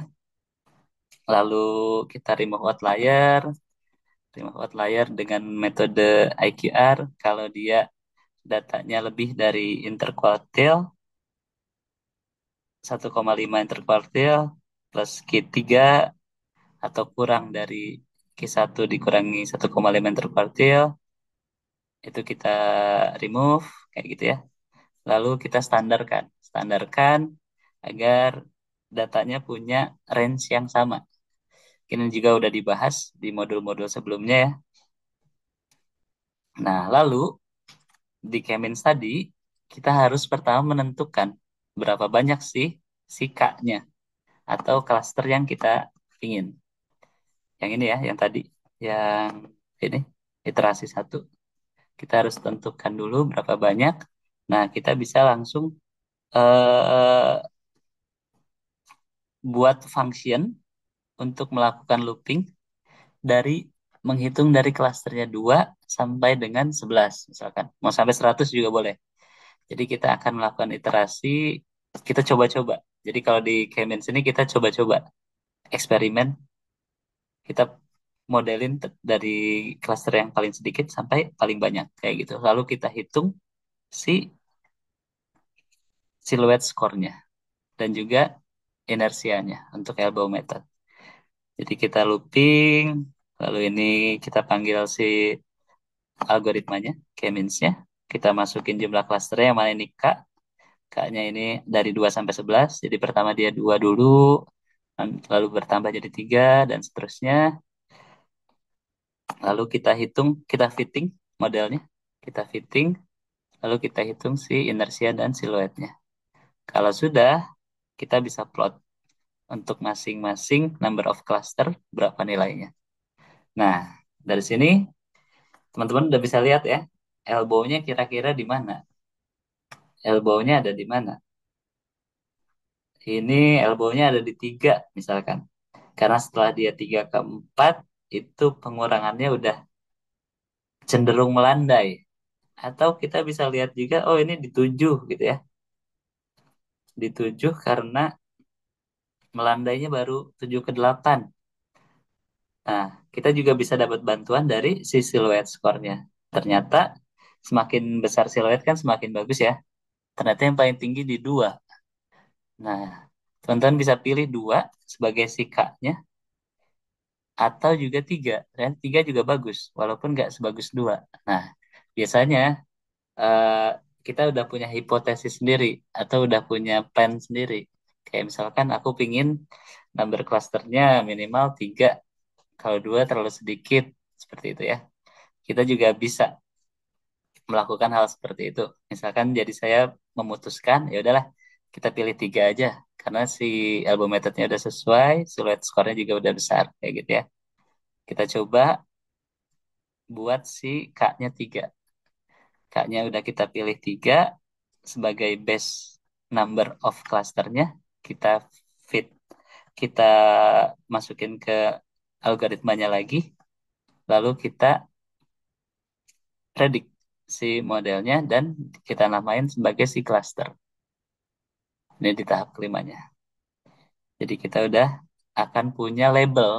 Lalu kita remove outlier dengan metode IQR. Kalau dia datanya lebih dari interquartile, 1,5 interquartile plus Q3 atau kurang dari Q1 dikurangi 1,5 interquartile, itu kita remove kayak gitu ya. Lalu kita standarkan agar datanya punya range yang sama. Ini juga udah dibahas di modul-modul sebelumnya ya. Nah, lalu di Kemins tadi kita harus pertama menentukan berapa banyak sih si K-nya atau klaster yang kita ingin. Yang ini ya, yang tadi, yang ini iterasi satu. Kita harus tentukan dulu berapa banyak. Nah, kita bisa langsung eh, buat function untuk melakukan looping dari menghitung dari klasternya 2 sampai dengan 11 misalkan. Mau sampai 100 juga boleh. Jadi kita akan melakukan iterasi, kita coba-coba. Jadi kalau di K-means ini kita coba-coba eksperimen, kita modelin dari klaster yang paling sedikit sampai paling banyak kayak gitu. Lalu kita hitung si silhouette score-nya dan juga inersianya untuk elbow method. Jadi kita looping, lalu ini kita panggil si algoritmanya, K-means-nya. Kita masukin jumlah klasternya yang mana ini K. K-nya ini dari 2 sampai 11. Jadi pertama dia 2 dulu, lalu bertambah jadi 3 dan seterusnya. Lalu kita hitung, kita fitting modelnya. Kita fitting, lalu kita hitung si inersia dan siluetnya. Kalau sudah, kita bisa plot untuk masing-masing number of cluster berapa nilainya. Nah, dari sini teman-teman udah bisa lihat ya, elbow-nya kira-kira di mana. Elbow-nya ada di mana. Ini elbow-nya ada di 3 misalkan. Karena setelah dia 3 ke 4, itu pengurangannya udah cenderung melandai. Atau kita bisa lihat juga, oh ini di 7 gitu ya. Di 7 karena melandainya baru 7 ke 8. Nah, kita juga bisa dapat bantuan dari si silhouette score-nya. Ternyata semakin besar siluet kan semakin bagus ya. Ternyata yang paling tinggi di 2. Nah, teman-teman bisa pilih 2 sebagai si K-nya atau juga 3. Dan 3 juga bagus, walaupun nggak sebagus 2. Nah, biasanya eh, kita udah punya hipotesis sendiri atau udah punya plan sendiri. Kayak misalkan aku pingin number clusternya minimal 3, kalau 2 terlalu sedikit, seperti itu ya. Kita juga bisa melakukan hal seperti itu. Misalkan jadi saya memutuskan, ya udahlah kita pilih 3 aja. Karena si album methodnya udah sesuai, siluet skornya juga udah besar, kayak gitu ya. Kita coba buat si K-nya 3. K-nya udah kita pilih 3 sebagai base number of clusternya. Kita fit, kita masukin ke algoritmanya lagi. Lalu kita predik si modelnya dan kita namain sebagai si cluster. Ini di tahap kelimanya. Jadi kita udah akan punya label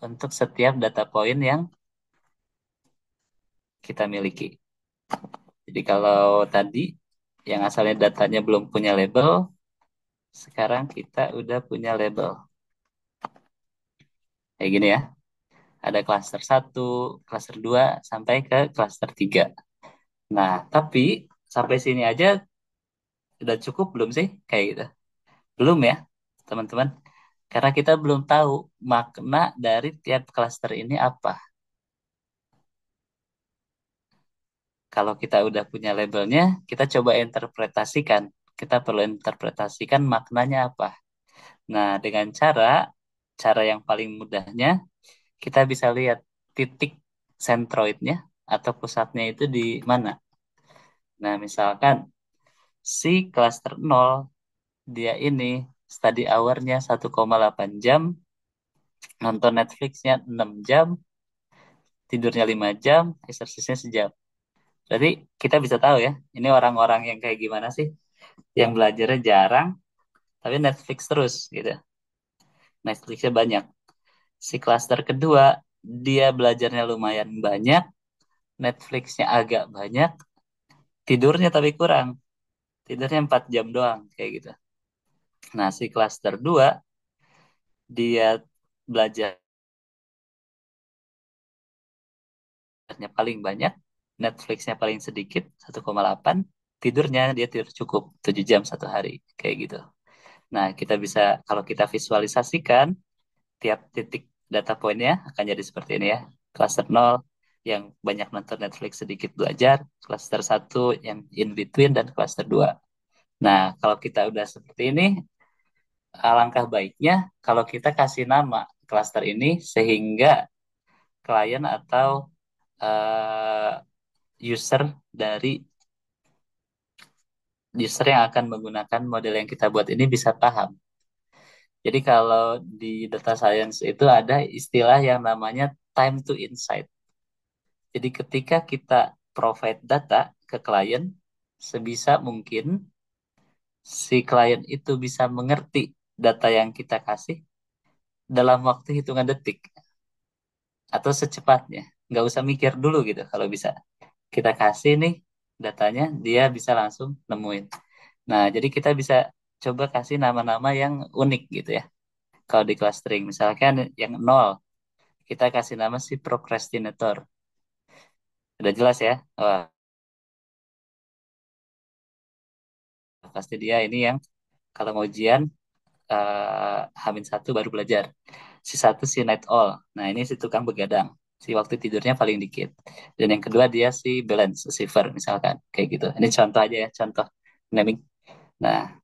untuk setiap data point yang kita miliki. Jadi kalau tadi yang asalnya datanya belum punya label, sekarang kita udah punya label. Kayak gini ya. Ada cluster 1, cluster 2 sampai ke cluster 3. Nah, tapi sampai sini aja udah cukup belum sih? Kayak gitu. Belum ya, teman-teman. Karena kita belum tahu makna dari tiap cluster ini apa. Kalau kita udah punya labelnya, kita coba interpretasikan. Kita perlu interpretasikan maknanya apa. Nah, dengan cara yang paling mudahnya, kita bisa lihat titik sentroidnya atau pusatnya itu di mana. Nah, misalkan Si klaster nol dia ini study hour-nya 1,8 jam, nonton Netflix-nya 6 jam, tidurnya 5 jam, exercise-nya sejam. Berarti kita bisa tahu ya, ini orang-orang yang kayak gimana sih? Yang belajarnya jarang, tapi Netflix terus gitu. Netflix-nya banyak. Si klaster kedua, dia belajarnya lumayan banyak, Netflix-nya agak banyak, tidurnya tapi kurang. Tidurnya 4 jam doang, kayak gitu. Nah, si klaster 2 dia belajarnya paling banyak, Netflix-nya paling sedikit, 1,8, tidurnya dia tidur cukup 7 jam satu hari, kayak gitu. Nah, kita bisa, kalau kita visualisasikan, tiap titik data poinnya akan jadi seperti ini ya. Cluster nol yang banyak nonton Netflix sedikit belajar, cluster satu yang in between, dan cluster 2. Nah, kalau kita udah seperti ini, alangkah baiknya kalau kita kasih nama cluster ini sehingga klien atau user dari user yang akan menggunakan model yang kita buat ini bisa paham. Jadi kalau di data science itu ada istilah yang namanya time to insight. Jadi ketika kita provide data ke klien, sebisa mungkin si klien itu bisa mengerti data yang kita kasih dalam waktu hitungan detik atau secepatnya. Nggak usah mikir dulu gitu kalau bisa. Kita kasih nih datanya, dia bisa langsung nemuin. Nah, jadi kita bisa coba kasih nama-nama yang unik gitu ya. Kalau di clustering, misalkan yang nol, kita kasih nama si procrastinator. Udah jelas ya? Wah, pasti dia ini yang kalau mau ujian Hamin satu baru belajar. Si satu si night owl. Nah ini si tukang begadang. Si waktu tidurnya paling dikit. Dan yang kedua dia si balance receiver misalkan kayak gitu. Ini contoh aja ya, contoh naming. Nah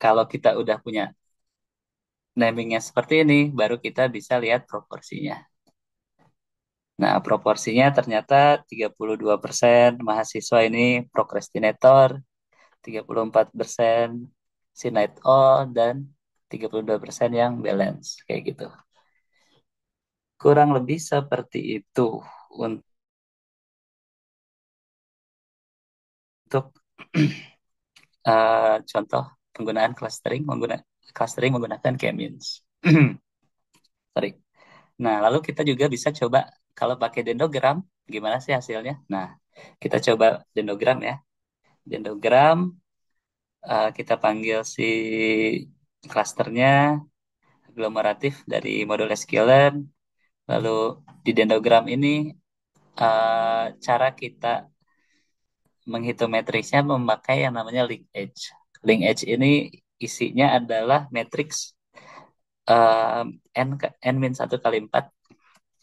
kalau kita udah punya namingnya seperti ini, baru kita bisa lihat proporsinya. Nah, proporsinya ternyata 32% mahasiswa ini procrastinator, 34% si night owl, dan 32% yang balance. Kayak gitu. Kurang lebih seperti itu untuk contoh penggunaan clustering menggunakan k-means. Sorry. Nah, lalu kita juga bisa coba kalau pakai dendrogram, gimana sih hasilnya? Nah, kita coba dendrogram ya. Dendrogram, kita panggil si klasternya aglomeratif dari modul sklearn. Lalu di dendrogram ini cara kita menghitung matriksnya memakai yang namanya linkage. Linkage ini isinya adalah matriks um, n min 1 kali 4,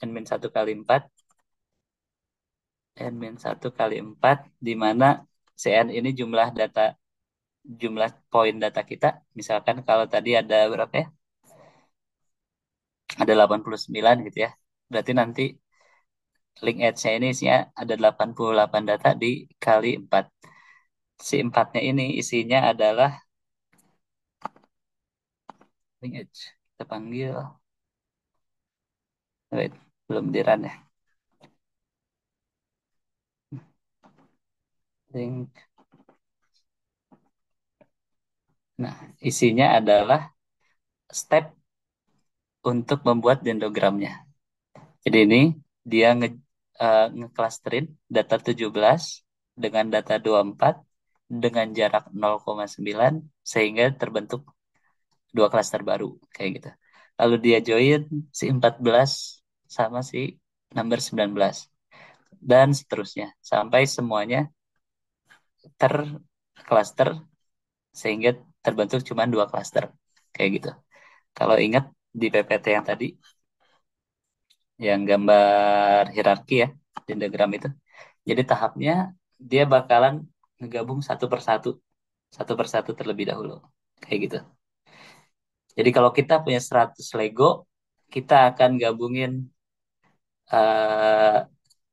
n min 1 kali 4, n min 1 kali 4, di mana Cn ini jumlah poin data kita. Misalkan kalau tadi ada berapa ya? Ada 89 gitu ya. Berarti nanti link edge-nya ini isinya ada 88 data dikali 4. Si 4-nya ini isinya adalah link edge. Kita panggil, wait, belum di run ya. Link. Nah, isinya adalah step untuk membuat dendrogramnya. Jadi ini dia ngeclusterin data 17 dengan data 24 dengan jarak 0,9 sehingga terbentuk dua klaster baru kayak gitu. Lalu dia join si 14 sama si number 19 dan seterusnya sampai semuanya tercluster sehingga terbentuk cuma dua klaster kayak gitu. Kalau ingat di PPT yang tadi yang gambar hierarki ya, di diagram itu. Jadi tahapnya dia bakalan ngegabung satu persatu terlebih dahulu. Kayak gitu. Jadi kalau kita punya 100 Lego, kita akan gabungin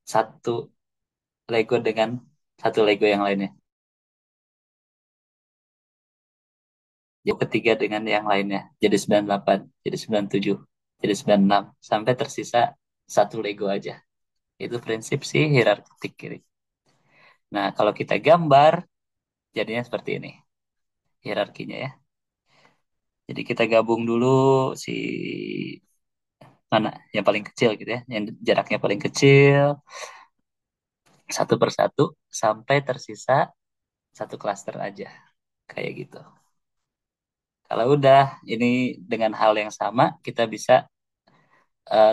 satu Lego dengan satu Lego yang lainnya. Jauh ketiga dengan yang lainnya. Jadi 98, jadi 97, jadi 96, sampai tersisa satu Lego aja. Itu prinsip sih hierarki kiri. Nah, kalau kita gambar, jadinya seperti ini hierarkinya ya. Jadi kita gabung dulu si mana yang paling kecil gitu ya, yang jaraknya paling kecil satu persatu sampai tersisa satu klaster aja kayak gitu. Kalau udah ini dengan hal yang sama kita bisa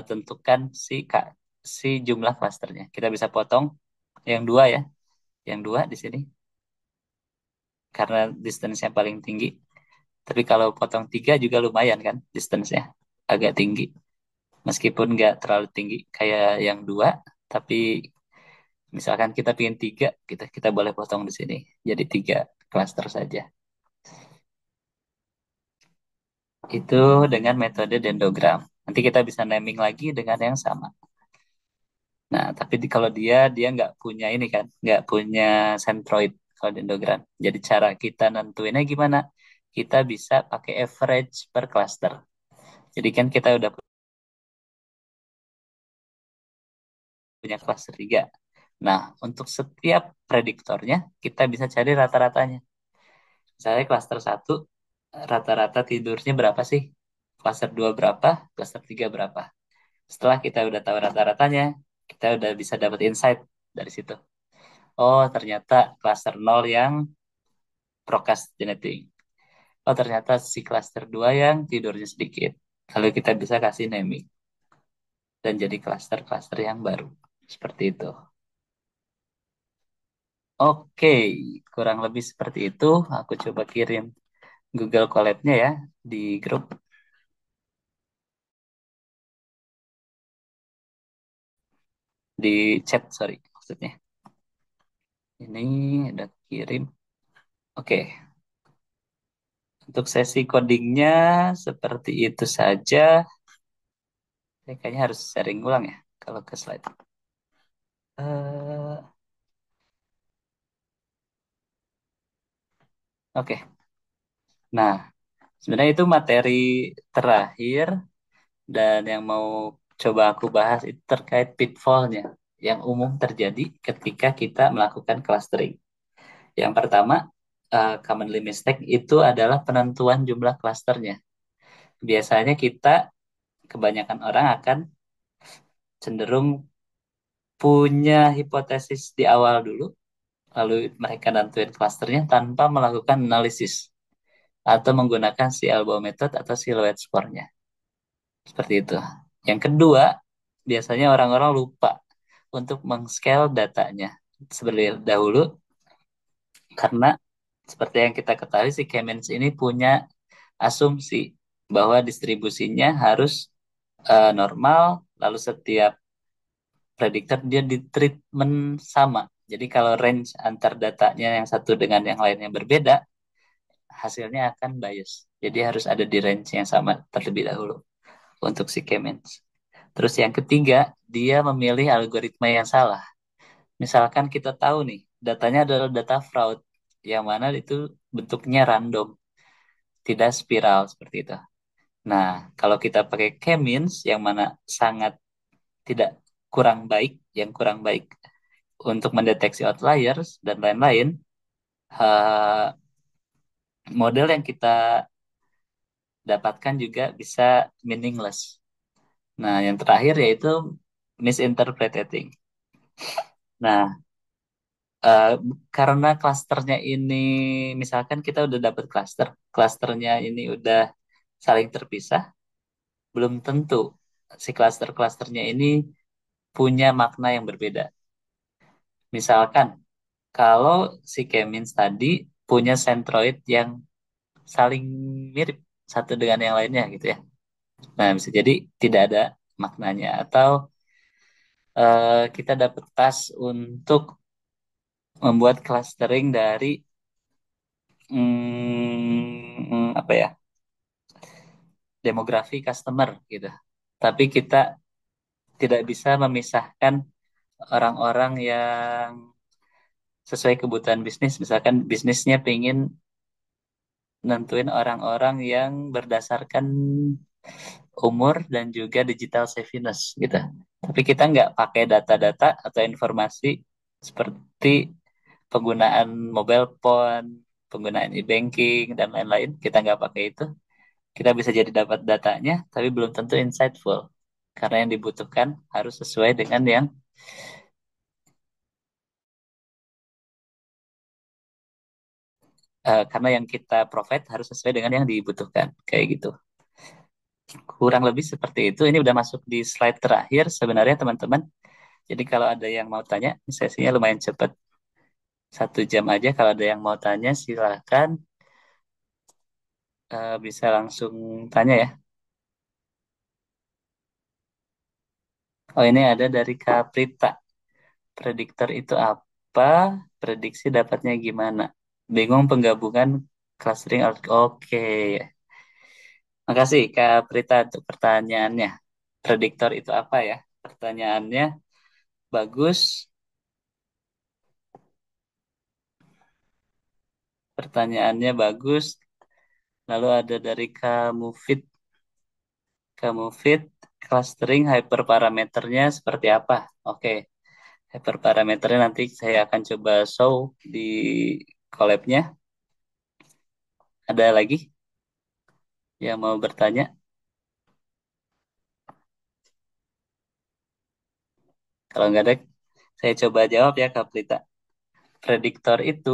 tentukan si jumlah klasternya. Kita bisa potong yang dua ya, yang dua di sini karena distance-nya paling tinggi. Tapi kalau potong tiga juga lumayan kan distance-nya agak tinggi. Meskipun nggak terlalu tinggi kayak yang dua, tapi misalkan kita pingin tiga, kita boleh potong di sini. Jadi tiga cluster saja. Itu dengan metode dendrogram. Nanti kita bisa naming lagi dengan yang sama. Nah, tapi kalau dia nggak punya ini kan, nggak punya centroid kalau dendrogram. Jadi cara kita nentuinnya gimana? Kita bisa pakai average per cluster. Jadi kan kita udah punya cluster tiga. Nah, untuk setiap prediktornya, kita bisa cari rata-ratanya. Misalnya klaster satu rata-rata tidurnya berapa sih? Klaster 2 berapa? Klaster 3 berapa? Setelah kita udah tahu rata-ratanya, kita udah bisa dapat insight dari situ. Oh, ternyata klaster nol yang procrastinating. Oh, ternyata si klaster 2 yang tidurnya sedikit. Lalu kita bisa kasih naming dan jadi klaster-klaster yang baru. Seperti itu. Oke, kurang lebih seperti itu. Aku coba kirim Google Colab-nya ya di grup, di chat, sorry maksudnya. Ini udah kirim. Oke, untuk sesi codingnya seperti itu saja. Saya kayaknya harus sharing ulang ya kalau ke slide. Eh, Oke, nah sebenarnya itu materi terakhir dan yang mau coba aku bahas itu terkait pitfallnya yang umum terjadi ketika kita melakukan clustering. Yang pertama, commonly mistake itu adalah penentuan jumlah klasternya. Biasanya kebanyakan orang akan cenderung punya hipotesis di awal dulu, lalu mereka nentuin klasternya tanpa melakukan analisis atau menggunakan si elbow method atau silhouette score-nya. Seperti itu. Yang kedua, biasanya orang-orang lupa untuk meng-scale datanya seperti dahulu karena seperti yang kita ketahui si Kemens ini punya asumsi bahwa distribusinya harus normal, lalu setiap prediktor dia di treatment sama. Jadi kalau range antar datanya yang satu dengan yang lain yang berbeda, hasilnya akan bias. Jadi harus ada di range yang sama terlebih dahulu untuk si Kemens. Terus yang ketiga, dia memilih algoritma yang salah. Misalkan kita tahu nih, datanya adalah data fraud, yang mana itu bentuknya random, tidak spiral seperti itu. Nah, kalau kita pakai K-means, yang mana sangat tidak kurang baik, yang kurang baik untuk mendeteksi outliers dan lain-lain, eh, model yang kita dapatkan juga bisa meaningless. Nah, yang terakhir yaitu misinterpreting. Nah, eh, karena klasternya ini, misalkan kita udah dapat klasternya ini udah saling terpisah, belum tentu si klaster-klasternya ini punya makna yang berbeda. Misalkan, kalau si Kemins tadi punya centroid yang saling mirip satu dengan yang lainnya gitu ya. Nah, bisa jadi tidak ada maknanya. Atau kita dapat task untuk membuat clustering dari apa ya, demografi customer gitu. Tapi kita tidak bisa memisahkan orang-orang yang sesuai kebutuhan bisnis. Misalkan bisnisnya pengen nentuin orang-orang yang berdasarkan umur dan juga digital savviness gitu. Tapi kita nggak pakai data-data atau informasi seperti penggunaan mobile phone, penggunaan e-banking dan lain-lain. Kita nggak pakai itu. Kita bisa jadi dapat datanya, tapi belum tentu insightful. Karena yang dibutuhkan harus sesuai dengan yang karena yang kita provide harus sesuai dengan yang dibutuhkan, kayak gitu. Kurang lebih seperti itu. Ini udah masuk di slide terakhir sebenarnya teman-teman. Jadi kalau ada yang mau tanya, sesinya lumayan cepat, 1 jam aja. Kalau ada yang mau tanya, silahkan bisa langsung tanya ya. Oh ini ada dari Kaprita. Prediktor itu apa? Prediksi dapatnya gimana? Bingung penggabungan clustering. Oke. Makasih Kak Prita untuk pertanyaannya. Prediktor itu apa ya? Pertanyaannya bagus. Pertanyaannya bagus. Lalu ada dari kamu fit. Kamu fit clustering hyperparameternya seperti apa? Oke. Hyperparameternya nanti saya akan coba show di collab-nya. Ada lagi yang mau bertanya? Kalau nggak ada, saya coba jawab ya Kak Prita. Prediktor itu,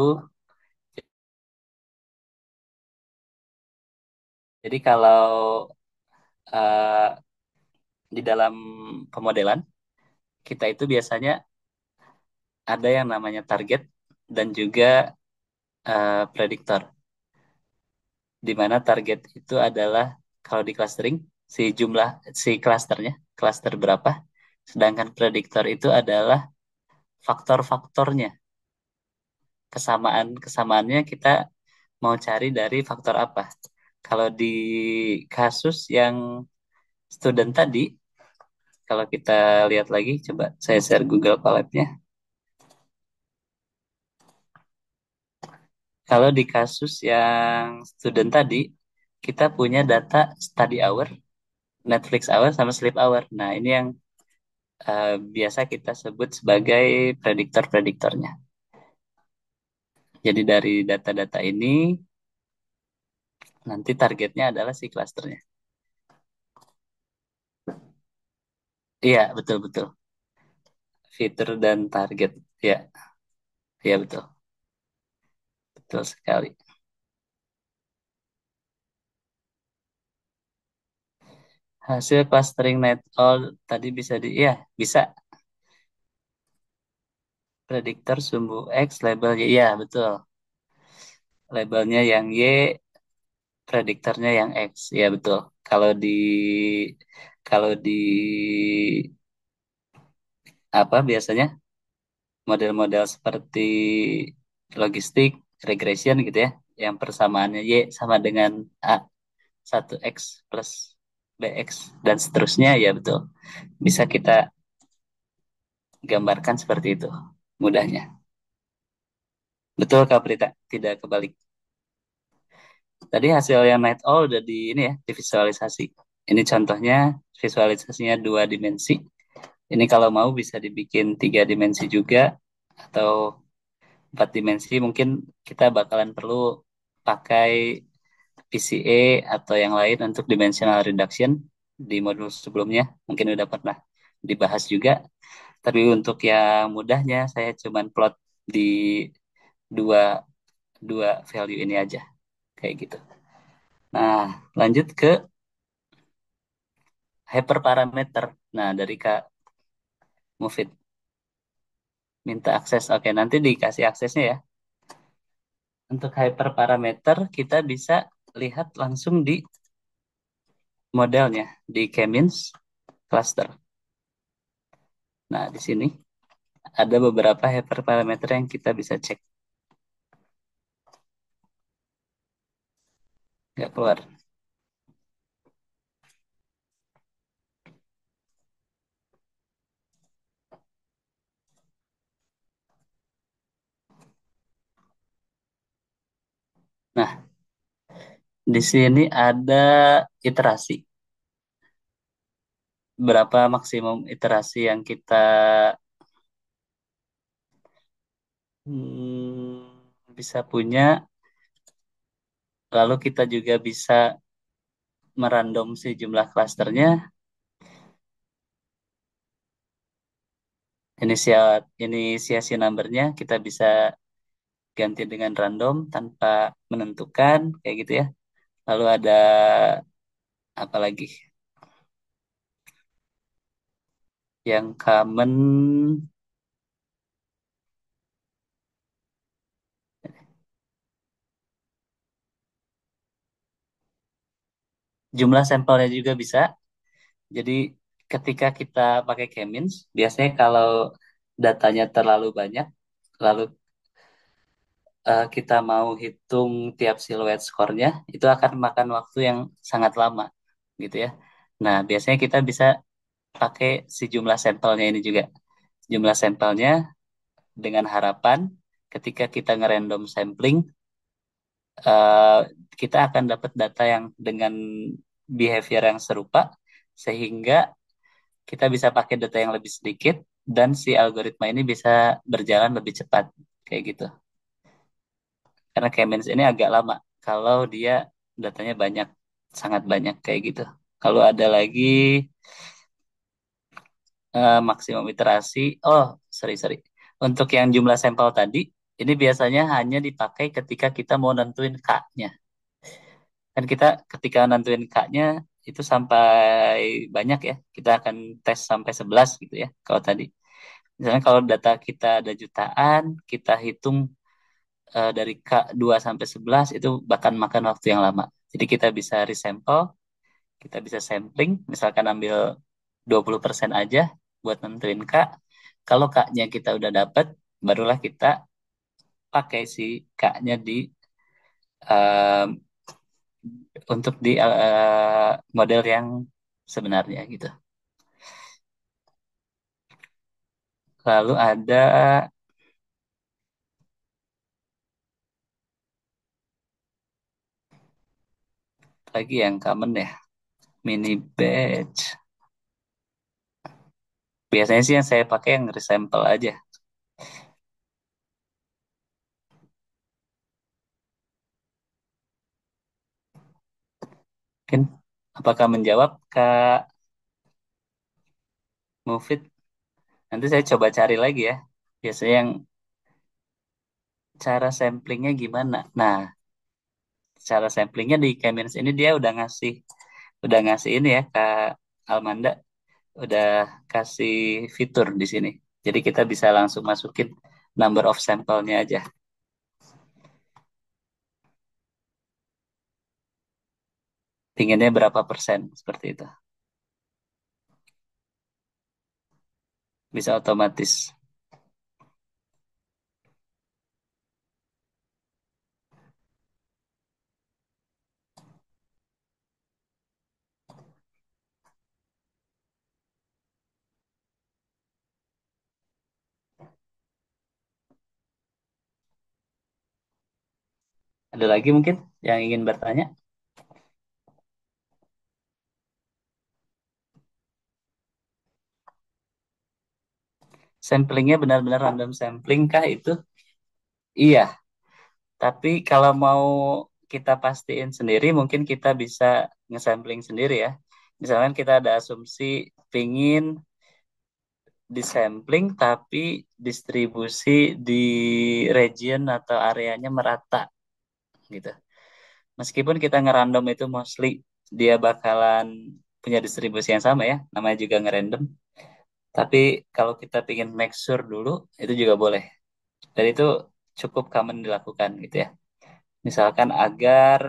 jadi kalau uh, di dalam pemodelan, kita itu biasanya ada yang namanya target dan juga prediktor. Di mana target itu adalah kalau di clustering, si clusternya, cluster berapa, sedangkan prediktor itu adalah faktor-faktornya. Kesamaannya kita mau cari dari faktor apa. Kalau di kasus yang student tadi, kalau kita lihat lagi, coba saya share Google Colab-nya. Kalau di kasus yang student tadi, kita punya data study hour, Netflix hour, sama sleep hour. Nah, ini yang biasa kita sebut sebagai prediktor-prediktornya. Jadi dari data-data ini, nanti targetnya adalah si clusternya. Iya, betul-betul. Fitur dan target. Ya, iya betul. Betul sekali. Hasil clustering net all tadi bisa ya bisa prediktor sumbu X label Y. Iya, betul. Labelnya yang Y, prediktornya yang X. Ya, betul. Kalau di kalau di apa biasanya model-model seperti logistik, regression gitu ya, yang persamaannya Y sama dengan A 1X plus BX dan seterusnya, ya betul. Bisa kita gambarkan seperti itu mudahnya. Betul Kak Prita, tidak kebalik. Tadi hasil yang night all udah di ini ya, divisualisasi. Ini contohnya visualisasinya 2 dimensi. Ini kalau mau bisa dibikin 3 dimensi juga atau 4 dimensi. Mungkin kita bakalan perlu pakai PCA atau yang lain untuk dimensional reduction di modul sebelumnya. Mungkin udah pernah dibahas juga. Tapi untuk yang mudahnya saya cuman plot di dua dua value ini aja kayak gitu. Nah, lanjut ke hyperparameter. Nah, dari Kak Mufid minta akses. Oke, nanti dikasih aksesnya ya. Untuk hyperparameter kita bisa lihat langsung di modelnya di K-means cluster. Nah, di sini ada beberapa hyperparameter yang kita bisa cek. Nggak keluar. Nah, Di sini ada iterasi. Berapa maksimum iterasi yang kita bisa punya. Lalu kita juga bisa merandom si jumlah klasternya. Inisiasi numbernya kita bisa ganti dengan random tanpa menentukan kayak gitu ya. Lalu ada apa lagi? Yang common jumlah sampelnya juga bisa. Jadi ketika kita pakai K-means, biasanya kalau datanya terlalu banyak, lalu kita mau hitung tiap siluet skornya, itu akan makan waktu yang sangat lama, gitu ya. Nah, biasanya kita bisa pakai si jumlah sampelnya ini juga. Jumlah sampelnya dengan harapan ketika kita ngerandom sampling, eh, kita akan dapat data yang dengan behavior yang serupa, sehingga kita bisa pakai data yang lebih sedikit dan si algoritma ini bisa berjalan lebih cepat kayak gitu. Karena K-means ini agak lama kalau dia datanya banyak, sangat banyak kayak gitu. Kalau ada lagi maksimum iterasi, oh sorry sorry. Untuk yang jumlah sampel tadi, ini biasanya hanya dipakai ketika kita mau nentuin K-nya. Kan kita ketika nentuin K-nya itu sampai banyak ya, kita akan tes sampai 11 gitu ya, kalau tadi. Misalnya kalau data kita ada jutaan, kita hitung dari K 2 sampai 11 itu bahkan makan waktu yang lama. Jadi kita bisa resample, kita bisa sampling, misalkan ambil 20% aja buat nentuin K. Kalau K-nya kita udah dapet, barulah kita pakai si K-nya di um, untuk di model yang sebenarnya gitu. Lalu ada lagi yang common ya, mini batch. Biasanya sih yang saya pakai yang resample aja. Mungkin apakah menjawab Kak Mufid? Nanti saya coba cari lagi ya. Biasanya yang cara samplingnya gimana? Nah, cara samplingnya di Kemins ini dia udah ngasih ini ya Kak Almanda, udah kasih fitur di sini. Jadi kita bisa langsung masukin number of sampelnya aja. Pinginnya berapa persen seperti itu. Bisa otomatis. Ada lagi mungkin yang ingin bertanya? Samplingnya benar-benar random sampling kah itu? Iya, tapi kalau mau kita pastiin sendiri, mungkin kita bisa ngesampling sendiri ya. Misalkan kita ada asumsi pingin disampling tapi distribusi di region atau areanya merata gitu. Meskipun kita ngerandom itu mostly dia bakalan punya distribusi yang sama ya, namanya juga ngerandom. Tapi kalau kita pingin make sure dulu, itu juga boleh. Dan itu cukup common dilakukan gitu ya. Misalkan agar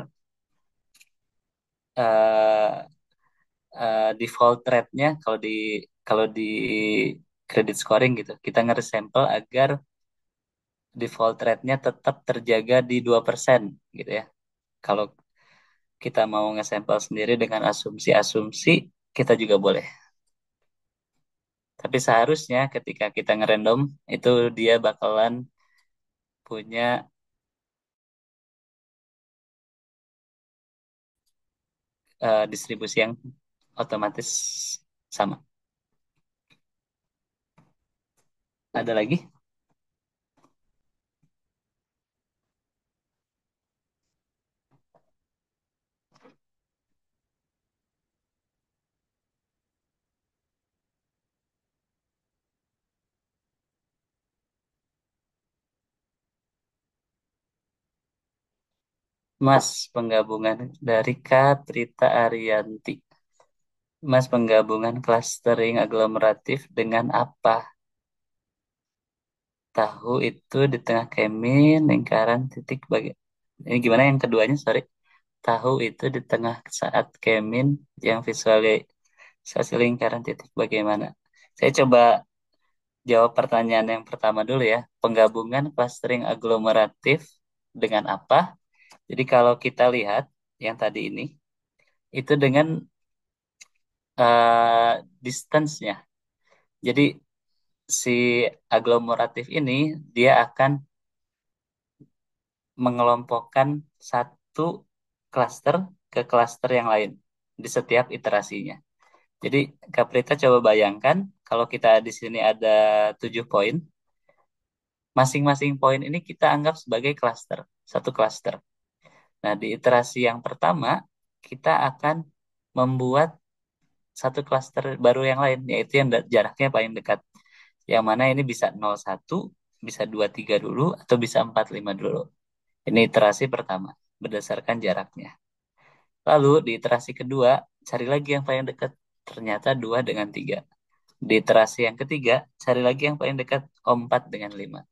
eh, default rate-nya kalau di credit scoring gitu, kita nge-resample agar default rate-nya tetap terjaga di 2% gitu ya. Kalau kita mau nge-sampel sendiri dengan asumsi-asumsi, kita juga boleh. Tapi seharusnya ketika kita ngerandom, itu dia bakalan punya distribusi yang otomatis sama. Ada lagi? Mas, penggabungan dari Katrita Ariyanti. Mas, penggabungan clustering aglomeratif dengan apa? Tahu itu di tengah kemin, lingkaran titik bagi. Ini gimana yang keduanya, sorry. Tahu itu di tengah saat kemin yang visualisasi lingkaran titik bagaimana. Saya coba jawab pertanyaan yang pertama dulu ya. Penggabungan clustering aglomeratif dengan apa? Jadi kalau kita lihat yang tadi ini, itu dengan distance-nya. Jadi si aglomeratif ini dia akan mengelompokkan satu klaster ke klaster yang lain di setiap iterasinya. Jadi Kaprita coba bayangkan kalau kita di sini ada 7 poin, masing-masing poin ini kita anggap sebagai klaster, satu klaster. Nah, di iterasi yang pertama kita akan membuat satu klaster baru yang lain, yaitu yang jaraknya paling dekat. Yang mana ini bisa 0,1, bisa 2,3 dulu, atau bisa 4,5 dulu. Ini iterasi pertama, berdasarkan jaraknya. Lalu di iterasi kedua, cari lagi yang paling dekat. Ternyata 2 dengan 3. Di iterasi yang ketiga, cari lagi yang paling dekat, 4 dengan 5.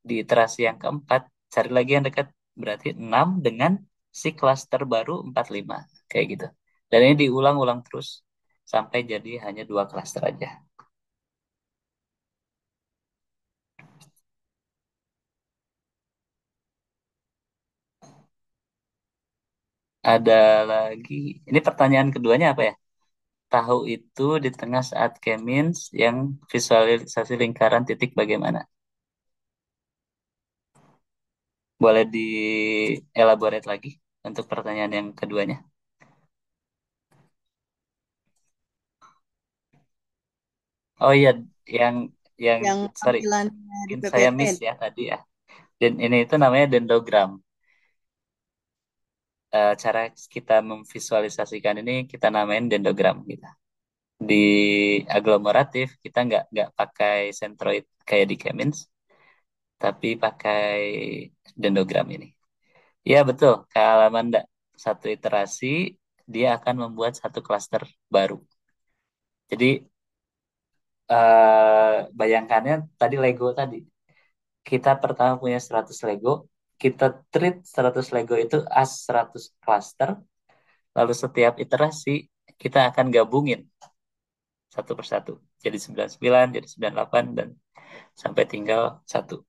Di iterasi yang keempat, cari lagi yang dekat, berarti 6 dengan si klaster baru 4,5. Kayak gitu. Dan ini diulang-ulang terus sampai jadi hanya 2 klaster aja. Ada lagi, ini pertanyaan keduanya apa ya? Tahu itu di tengah saat K-means yang visualisasi lingkaran titik bagaimana? Boleh dielaborate lagi untuk pertanyaan yang keduanya? Oh iya, yang yang Yang sorry, tampilannya di mungkin saya PPT. miss ya tadi ya. Dan ini itu namanya dendrogram. Cara kita memvisualisasikan ini kita namain dendrogram gitu. Di aglomeratif kita nggak pakai centroid kayak di K-means, tapi pakai dendrogram ini. Iya betul, kalau Amanda satu iterasi dia akan membuat satu klaster baru. Jadi bayangkannya tadi Lego tadi. Kita pertama punya 100 Lego, kita treat 100 Lego itu as 100 cluster, lalu setiap iterasi kita akan gabungin satu persatu. Jadi 99, jadi 98, dan sampai tinggal satu.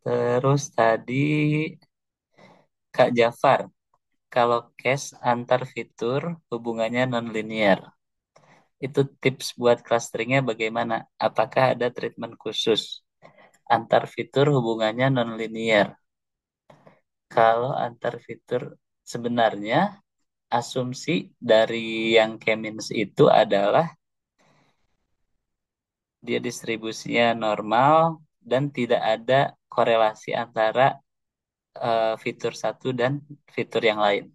Terus tadi Kak Jafar, kalau case antar fitur hubungannya nonlinear. Itu tips buat clusteringnya bagaimana? Apakah ada treatment khusus? Antar fitur hubungannya nonlinear. Kalau antar fitur sebenarnya asumsi dari yang K-means itu adalah dia distribusinya normal dan tidak ada korelasi antara fitur satu dan fitur yang lain.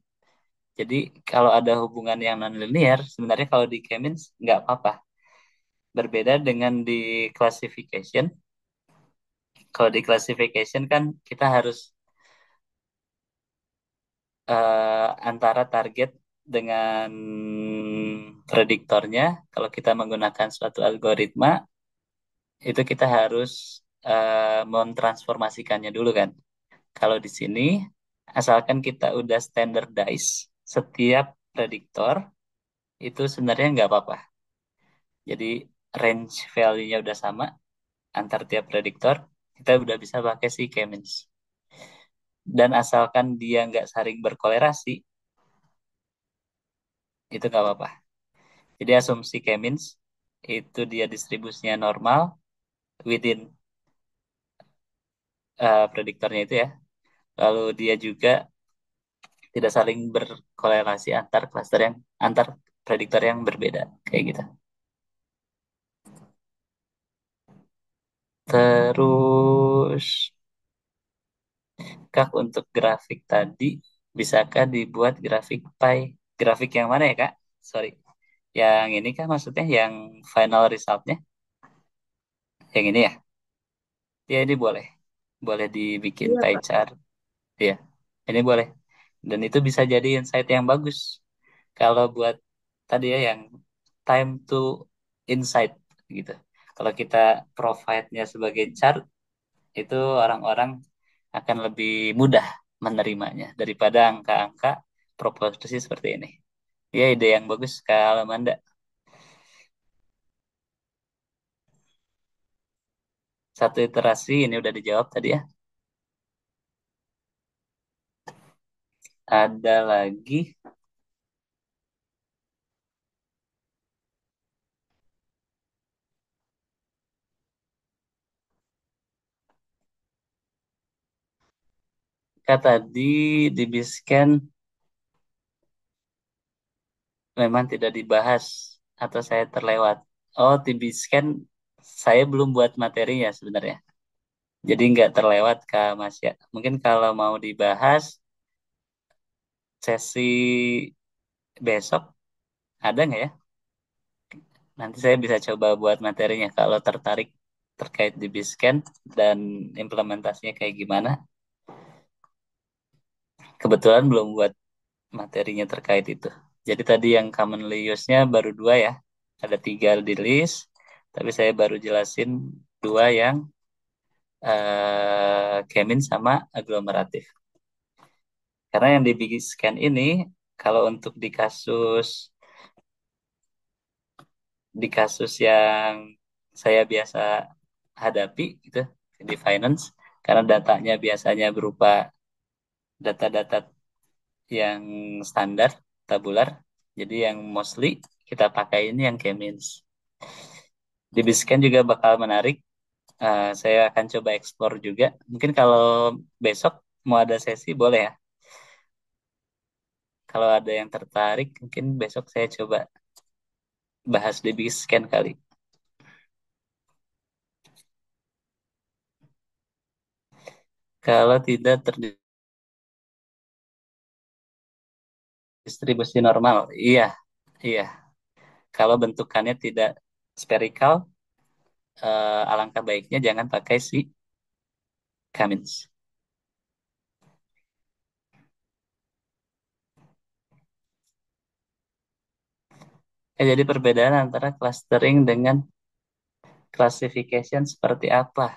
Jadi kalau ada hubungan yang nonlinear, sebenarnya kalau di K-means nggak apa-apa. Berbeda dengan di classification. Kalau di classification kan kita harus antara target dengan prediktornya. Kalau kita menggunakan suatu algoritma, itu kita harus mentransformasikannya dulu kan. Kalau di sini, asalkan kita udah standardize setiap prediktor, itu sebenarnya nggak apa-apa. Jadi range value-nya udah sama antar tiap prediktor, kita udah bisa pakai si K-means. Dan asalkan dia nggak saling berkolerasi, itu nggak apa-apa. Jadi asumsi K-means itu dia distribusinya normal within prediktornya itu ya. Lalu dia juga tidak saling berkorelasi antar prediktor yang berbeda kayak gitu. Terus Kak untuk grafik tadi bisakah dibuat grafik pie? Grafik yang mana ya Kak? Sorry. Yang ini Kak maksudnya yang final resultnya? Yang ini ya? Ya ini boleh. Boleh dibikin Iya, pie Pak. chart. Ya, ini boleh. Dan itu bisa jadi insight yang bagus. Kalau buat tadi ya yang time to insight gitu. Kalau kita provide-nya sebagai chart, itu orang-orang akan lebih mudah menerimanya daripada angka-angka proporsi seperti ini. Ya, ide yang bagus, Kak Amanda. Satu iterasi ini udah dijawab tadi ya. Ada lagi, Kak tadi di Biscan memang tidak dibahas atau saya terlewat. Oh, di Biscan saya belum buat materinya sebenarnya. Jadi nggak terlewat Kak Mas ya. Mungkin kalau mau dibahas sesi besok ada nggak ya? Nanti saya bisa coba buat materinya kalau tertarik terkait di Biscan dan implementasinya kayak gimana. Kebetulan belum buat materinya terkait itu. Jadi tadi yang commonly use-nya baru dua ya. Ada tiga di list, tapi saya baru jelasin dua yang kemin sama aglomeratif. Karena yang di Biscan ini, kalau untuk di kasus yang saya biasa hadapi gitu di finance, karena datanya biasanya berupa data-data yang standar tabular, jadi yang mostly kita pakai ini yang K-means. Di Biscan juga bakal menarik. Saya akan coba explore juga. Mungkin kalau besok mau ada sesi boleh ya. Kalau ada yang tertarik, mungkin besok saya coba bahas di Biscan kali. Kalau tidak terdistribusi normal, iya, iya. Kalau bentukannya tidak spherical, alangkah baiknya jangan pakai si Cummins. Jadi perbedaan antara clustering dengan classification seperti apa?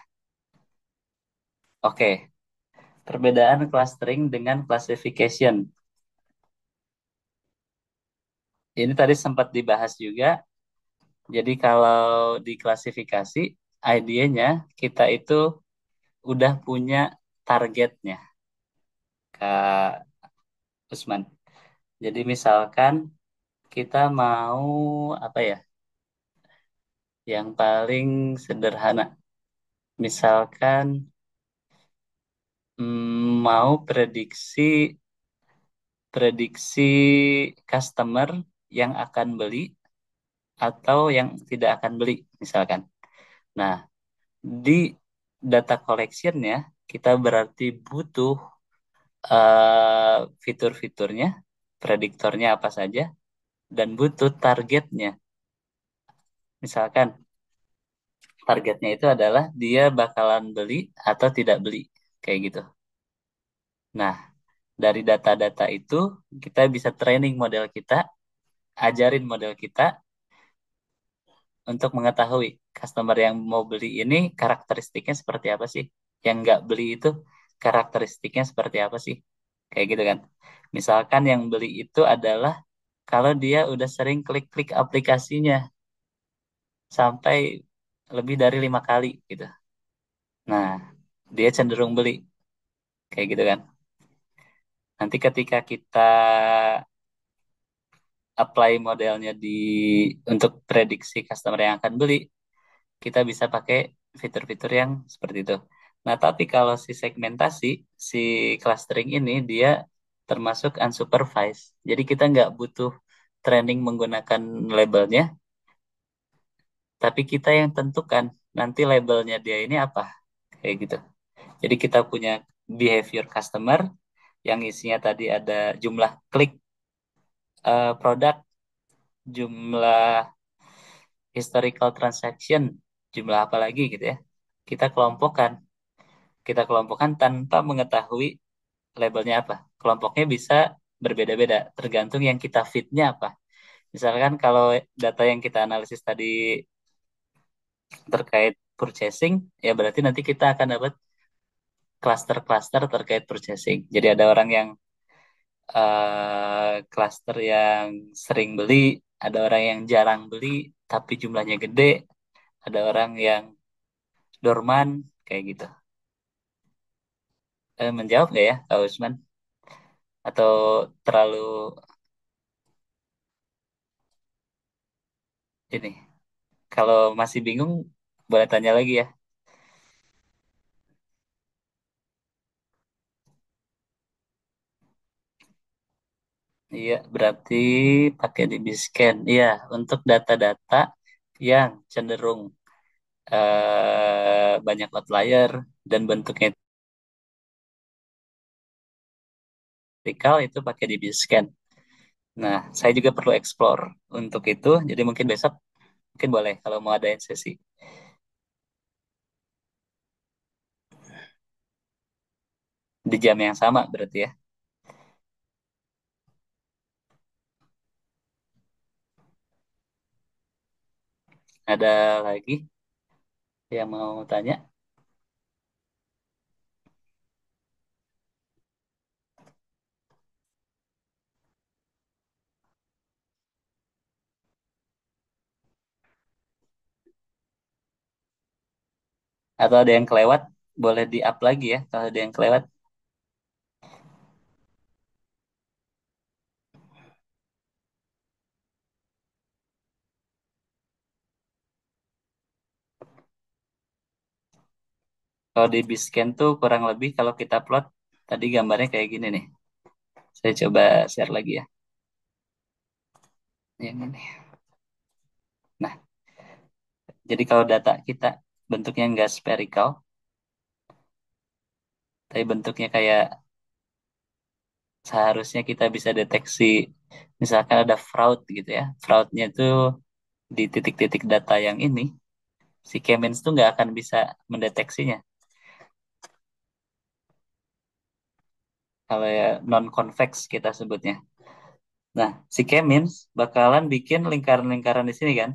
Oke, perbedaan clustering dengan classification. Ini tadi sempat dibahas juga. Jadi kalau diklasifikasi, idenya kita itu udah punya targetnya, Kak Usman. Jadi misalkan kita mau apa ya? Yang paling sederhana, misalkan mau prediksi prediksi customer yang akan beli atau yang tidak akan beli, misalkan. Nah, di data collection-nya kita berarti butuh fitur-fiturnya, prediktornya apa saja, dan butuh targetnya. Misalkan targetnya itu adalah dia bakalan beli atau tidak beli, kayak gitu. Nah, dari data-data itu kita bisa training model kita, ajarin model kita untuk mengetahui customer yang mau beli ini karakteristiknya seperti apa sih, yang nggak beli itu karakteristiknya seperti apa sih, kayak gitu kan. Misalkan yang beli itu adalah kalau dia udah sering klik-klik aplikasinya sampai lebih dari 5 kali gitu. Nah, dia cenderung beli, kayak gitu kan. Nanti ketika kita apply modelnya untuk prediksi customer yang akan beli, kita bisa pakai fitur-fitur yang seperti itu. Nah, tapi kalau si segmentasi, si clustering ini dia termasuk unsupervised. Jadi kita nggak butuh training menggunakan labelnya, tapi kita yang tentukan nanti labelnya dia ini apa, kayak gitu. Jadi kita punya behavior customer yang isinya tadi ada jumlah klik produk, jumlah historical transaction, jumlah apa lagi gitu ya. Kita kelompokkan, kita kelompokkan tanpa mengetahui labelnya apa. Kelompoknya bisa berbeda-beda, tergantung yang kita fitnya apa. Misalkan kalau data yang kita analisis tadi terkait purchasing, ya berarti nanti kita akan dapat cluster-cluster terkait purchasing. Jadi ada orang yang cluster yang sering beli, ada orang yang jarang beli tapi jumlahnya gede, ada orang yang dorman, kayak gitu. Menjawab nggak ya, Kak Usman? Atau terlalu ini? Kalau masih bingung, boleh tanya lagi ya. Iya, berarti pakai DB-Scan. Iya, untuk data-data yang cenderung banyak outlier dan bentuknya vertikal itu pakai DB-Scan. Nah, saya juga perlu explore untuk itu. Jadi mungkin besok mungkin boleh kalau mau adain sesi di jam yang sama berarti ya. Ada lagi yang mau tanya atau ada yang kelewat? Boleh di-up lagi ya kalau ada yang kelewat. Kalau di Biscan tuh kurang lebih kalau kita plot tadi gambarnya kayak gini nih. Saya coba share lagi ya. Yang ini. Nah, jadi kalau data kita bentuknya nggak spherical, tapi bentuknya kayak seharusnya kita bisa deteksi misalkan ada fraud gitu ya. Fraudnya itu di titik-titik data yang ini, si Kemens tuh nggak akan bisa mendeteksinya. Kalau ya non-convex kita sebutnya. Nah, si Kemins bakalan bikin lingkaran-lingkaran di sini kan.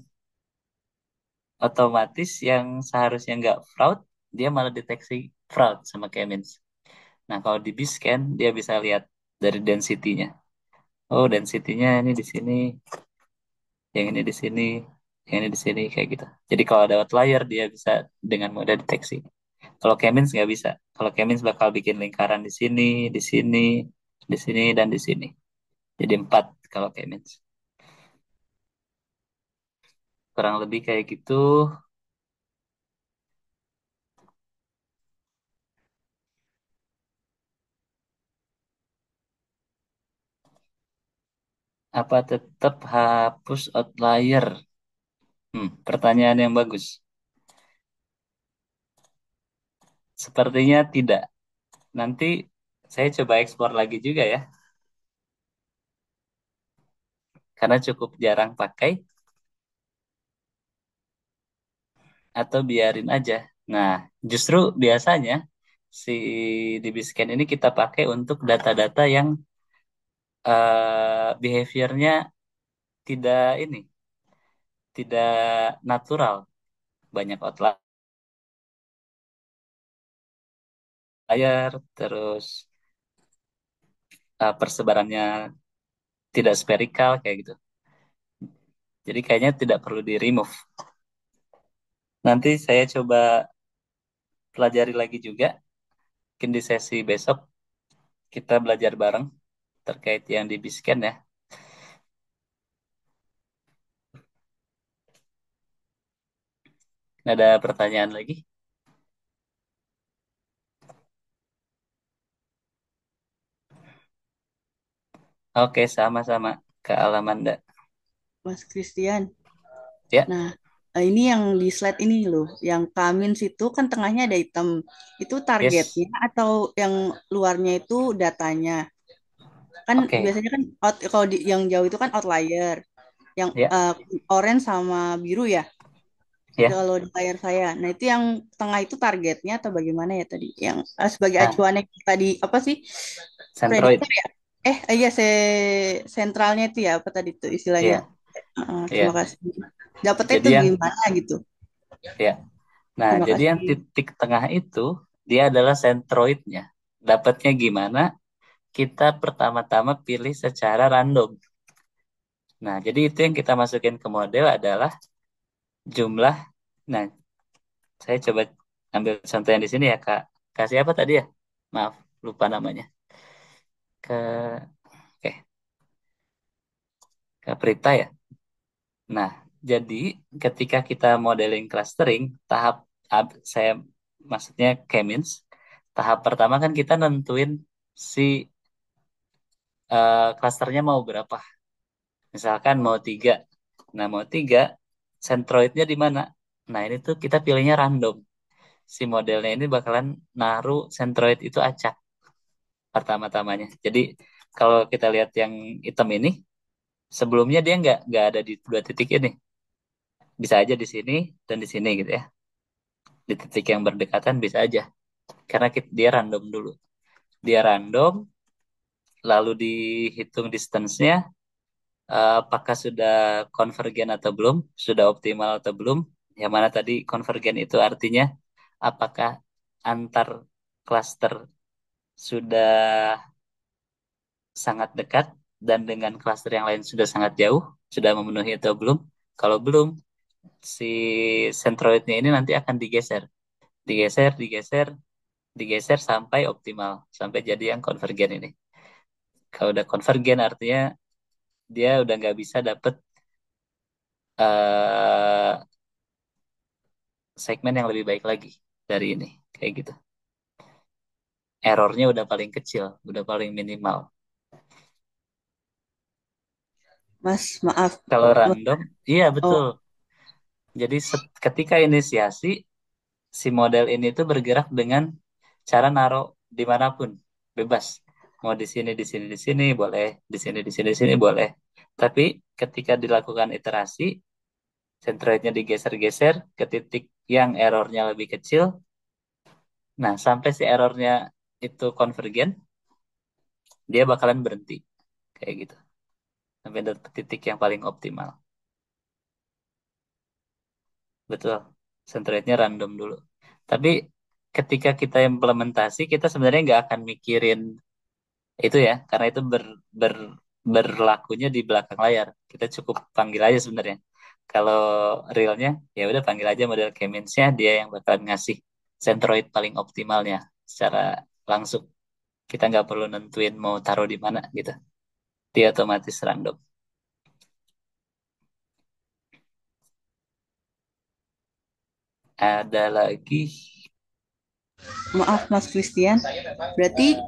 Otomatis yang seharusnya nggak fraud, dia malah deteksi fraud sama Kemins. Nah, kalau di Biscan, dia bisa lihat dari density-nya. Oh, density-nya ini di sini, yang ini di sini, yang ini di sini, kayak gitu. Jadi kalau ada outlier, dia bisa dengan mudah deteksi. Kalau Kemins nggak bisa. Kalau Kemins bakal bikin lingkaran di sini, di sini, di sini, dan di sini. Jadi empat kalau Kemins. Kurang lebih kayak gitu. Apa tetap hapus outlier? Pertanyaan yang bagus. Sepertinya tidak. Nanti saya coba eksplor lagi juga ya, karena cukup jarang pakai, atau biarin aja. Nah, justru biasanya si DB-Scan ini kita pakai untuk data-data yang behaviornya tidak ini, tidak natural, banyak outlier, terus persebarannya tidak spherical kayak gitu. Jadi kayaknya tidak perlu di remove. Nanti saya coba pelajari lagi juga. Mungkin di sesi besok kita belajar bareng terkait yang di Biscan ya. Ada pertanyaan lagi? Oke, sama-sama ke Alamanda. Mas Christian. Ya, Nah, ini yang di slide ini loh, yang Kamin situ kan tengahnya ada hitam. Itu yes. targetnya atau yang luarnya itu datanya? Kan Oke, biasanya kan kalau di yang jauh itu kan outlier, yang ya, orange sama biru ya. ya. Kalau di layar saya, nah itu yang tengah itu targetnya atau bagaimana ya tadi? Yang sebagai Nah, acuannya tadi apa sih? Centroid. Prediktor ya? Iya sentralnya itu ya apa tadi itu istilahnya? Ya, Terima ya. kasih. Dapetnya Jadi itu yang, gimana gitu? ya. Nah, Terima jadi yang kasih. titik tengah itu dia adalah centroidnya. Dapatnya gimana? Kita pertama-tama pilih secara random. Nah, jadi itu yang kita masukin ke model adalah jumlah. Nah, saya coba ambil contoh yang di sini ya, Kak. Kasih apa tadi ya? Maaf, lupa namanya. Ke, oke, ke Prita ya. Nah, jadi ketika kita modeling clustering, saya maksudnya K-means, tahap pertama kan kita nentuin si clusternya mau berapa. Misalkan mau tiga. Nah, mau tiga, centroidnya di mana? Nah, ini tuh kita pilihnya random. Si modelnya ini bakalan naruh centroid itu acak pertama-tamanya. Jadi kalau kita lihat yang hitam ini, sebelumnya dia nggak ada di dua titik ini. Bisa aja di sini dan di sini gitu ya. Di titik yang berdekatan bisa aja. Karena dia random dulu. Dia random, lalu dihitung distance-nya, apakah sudah konvergen atau belum, sudah optimal atau belum. Yang mana tadi konvergen itu artinya apakah antar cluster sudah sangat dekat dan dengan cluster yang lain sudah sangat jauh, sudah memenuhi atau belum. Kalau belum, si centroidnya ini nanti akan digeser, digeser, digeser, digeser sampai optimal, sampai jadi yang konvergen ini. Kalau udah konvergen artinya dia udah nggak bisa dapet eh segmen yang lebih baik lagi dari ini, kayak gitu. Errornya udah paling kecil, udah paling minimal. Mas, maaf. Kalau random, iya betul. Oh, Jadi ketika inisiasi, si model ini tuh bergerak dengan cara naruh dimanapun, bebas. Mau di sini, di sini, di sini, boleh. Di sini, di sini, di sini, boleh. Tapi ketika dilakukan iterasi, centroidnya digeser-geser ke titik yang errornya lebih kecil. Nah, sampai si errornya itu konvergen, dia bakalan berhenti. Kayak gitu. Sampai dapet titik yang paling optimal. Betul. Centroidnya random dulu. Tapi ketika kita implementasi, kita sebenarnya nggak akan mikirin itu ya, karena itu ber, berlakunya di belakang layar. Kita cukup panggil aja sebenarnya. Kalau realnya, ya udah panggil aja model K-means-nya, dia yang bakal ngasih centroid paling optimalnya secara langsung. Kita nggak perlu nentuin mau taruh di mana gitu. Dia otomatis random. Ada lagi, maaf Mas Christian. Berarti ya?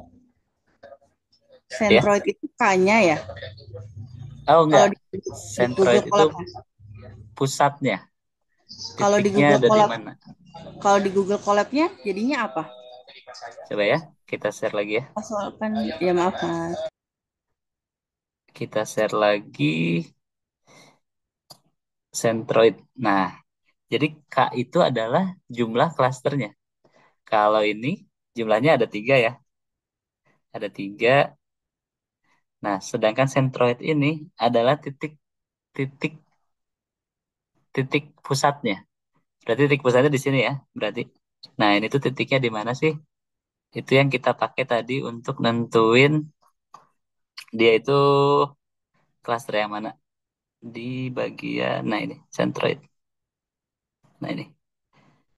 Centroid itu K-nya ya? Oh Kalau enggak, di Google centroid itu Colab, pusatnya. kalau di Titiknya Google ada di Colab, mana? kalau di Google Colabnya jadinya apa? Coba ya, kita share lagi ya. Soalkan ya maaf Mas. Kita share lagi centroid. Nah, jadi K itu adalah jumlah klasternya. Kalau ini jumlahnya ada tiga ya. Ada tiga. Nah, sedangkan centroid ini adalah titik titik titik pusatnya. Berarti titik pusatnya di sini ya. Berarti. Nah, ini tuh titiknya di mana sih? Itu yang kita pakai tadi untuk nentuin dia itu klaster yang mana. Di bagian, nah ini, centroid. Nah ini.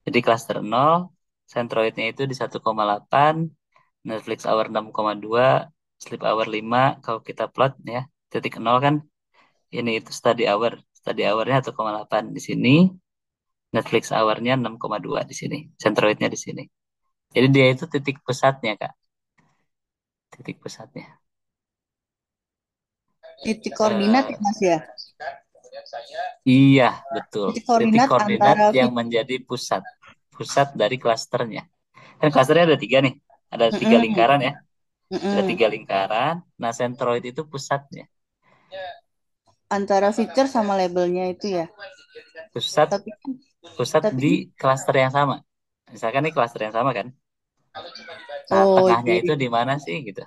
Jadi cluster 0, centroidnya itu di 1,8, Netflix hour 6,2, sleep hour 5. Kalau kita plot ya, titik 0 kan ini itu study hour. Study hournya 1,8 di sini, Netflix hournya 6,2 di sini. Centroidnya di sini. Jadi dia itu titik pusatnya, Kak. Titik pusatnya. Titik koordinat ya Eh, Mas ya. iya, betul. Titik Titik koordinat koordinat antara yang menjadi pusat dari klasternya. Kan klasternya ada tiga nih. Ada tiga Mm-mm, lingkaran ya. Ada mm-mm. tiga lingkaran. Nah, sentroid itu pusatnya. Antara feature sama labelnya itu ya. Pusat Tapi pusat tapi di klaster yang sama. Misalkan nih klaster yang sama kan. Nah, oh tengahnya di itu di mana sih gitu?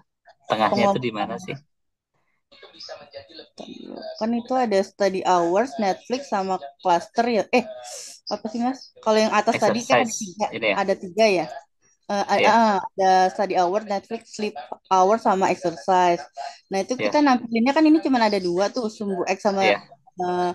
Tengahnya itu di mana pengelompokan sih? kan itu ada study hours, Netflix sama cluster ya. Apa sih Mas? Kalau yang atas tadi kan ada Exercise tiga, ini ya. ada tiga ya. Ya, Ada study hour, Netflix, sleep hour sama exercise. Nah itu kita ya, nampilinnya kan ini cuma ada dua tuh, sumbu X sama ya, eh,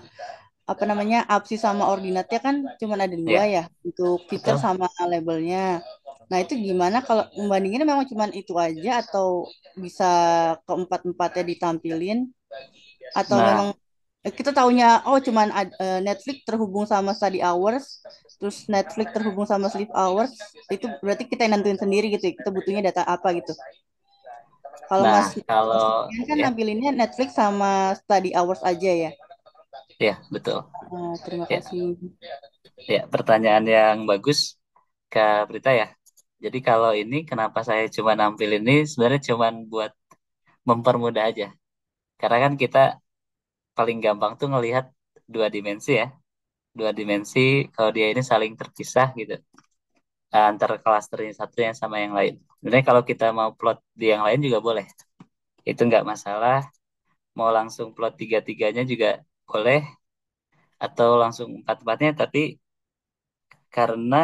apa namanya absis sama ordinatnya kan cuma ada dua ya. ya untuk feature Betul. sama labelnya. Nah itu gimana kalau membandingin memang cuma itu aja atau bisa keempat-empatnya ditampilin atau memang Nah, kita taunya oh cuman Netflix terhubung sama study hours, terus Netflix terhubung sama sleep hours, itu berarti kita yang nentuin sendiri gitu ya, kita butuhnya data apa gitu. Kalau nah Mas kalau Sofian kan ya, nampilinnya Netflix sama study hours aja ya. ya betul. Terima Ya, kasih. ya pertanyaan yang bagus, Kak Prita ya. Jadi kalau ini kenapa saya cuma nampil ini sebenarnya cuma buat mempermudah aja. Karena kan kita paling gampang tuh ngelihat dua dimensi ya. Dua dimensi kalau dia ini saling terpisah gitu. Antara klaster yang satu yang sama yang lain. Sebenarnya kalau kita mau plot di yang lain juga boleh. Itu nggak masalah. Mau langsung plot tiga-tiganya juga boleh. Atau langsung empat-empatnya. Tapi karena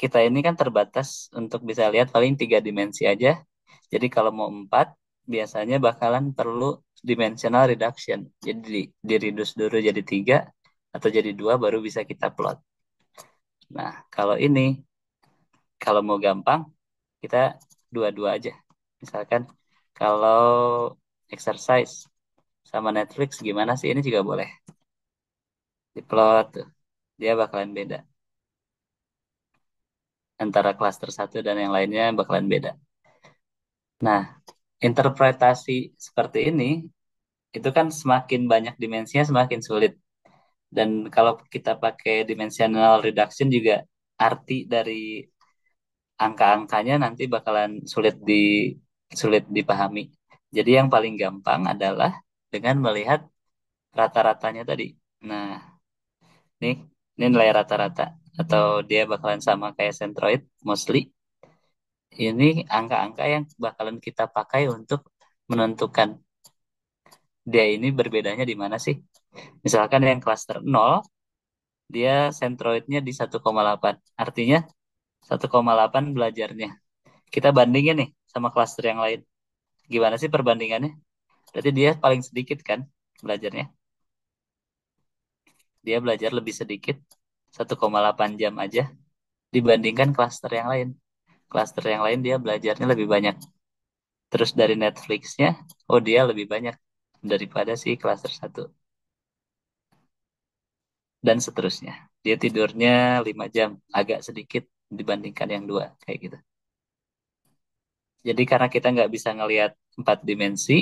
kita ini kan terbatas untuk bisa lihat paling tiga dimensi aja. Jadi kalau mau empat, biasanya bakalan perlu dimensional reduction. Jadi di reduce dulu jadi tiga atau jadi dua baru bisa kita plot. Nah, kalau ini, kalau mau gampang, kita dua-dua aja. Misalkan kalau exercise sama Netflix gimana sih? Ini juga boleh. Diplot tuh. Dia bakalan beda. Antara klaster satu dan yang lainnya bakalan beda. Nah, interpretasi seperti ini itu kan semakin banyak dimensinya semakin sulit. Dan kalau kita pakai dimensional reduction juga arti dari angka-angkanya nanti bakalan sulit dipahami. Jadi yang paling gampang adalah dengan melihat rata-ratanya tadi. Nah, nih ini nilai rata-rata atau dia bakalan sama kayak centroid mostly. Ini angka-angka yang bakalan kita pakai untuk menentukan dia ini berbedanya di mana sih. Misalkan yang cluster nol dia centroidnya di 1,8. Artinya 1,8 belajarnya. Kita bandingin nih sama klaster yang lain. Gimana sih perbandingannya? Berarti dia paling sedikit kan belajarnya. Dia belajar lebih sedikit 1,8 jam aja dibandingkan klaster yang lain. Klaster yang lain dia belajarnya lebih banyak. Terus dari Netflixnya, oh dia lebih banyak daripada si klaster satu. Dan seterusnya. Dia tidurnya 5 jam, agak sedikit dibandingkan yang dua, kayak gitu. Jadi karena kita nggak bisa ngelihat empat dimensi,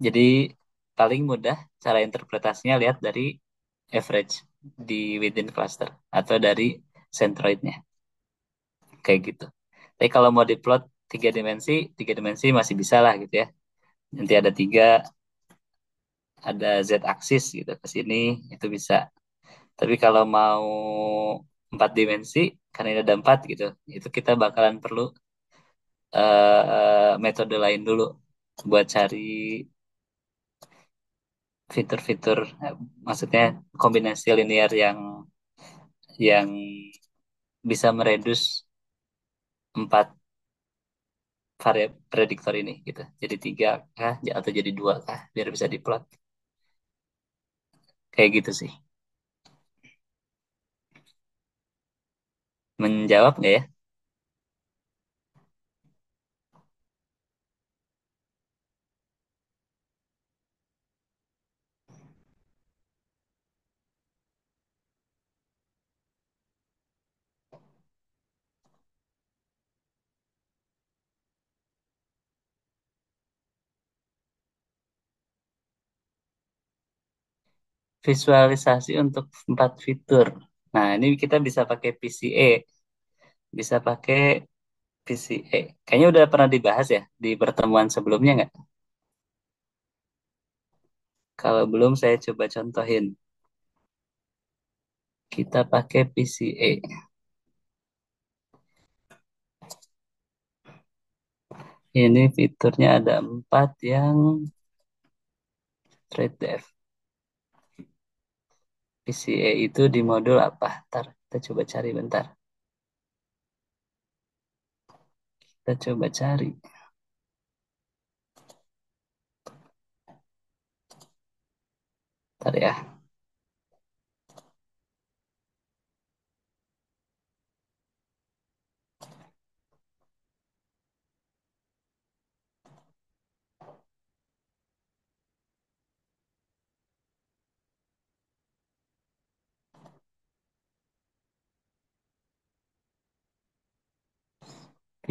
jadi paling mudah cara interpretasinya lihat dari average di within cluster atau dari centroidnya, kayak gitu. Tapi kalau mau diplot tiga dimensi masih bisa lah gitu ya. Nanti ada tiga, ada z aksis gitu ke sini, itu bisa. Tapi kalau mau empat dimensi, karena ini ada empat gitu, itu kita bakalan perlu metode lain dulu buat cari fitur-fitur, maksudnya kombinasi linear yang bisa meredus empat variabel prediktor ini gitu. Jadi tiga kah atau jadi dua kah biar bisa diplot. Kayak gitu sih. Menjawab nggak ya? visualisasi untuk 4 fitur. Nah, ini kita bisa pakai PCA, bisa pakai PCA. Kayaknya udah pernah dibahas ya di pertemuan sebelumnya nggak? Kalau belum, saya coba contohin. Kita pakai PCA. Ini fiturnya ada 4 yang trade dev. PCA itu di modul apa? Ntar kita coba cari bentar. Kita coba cari. Ntar ya.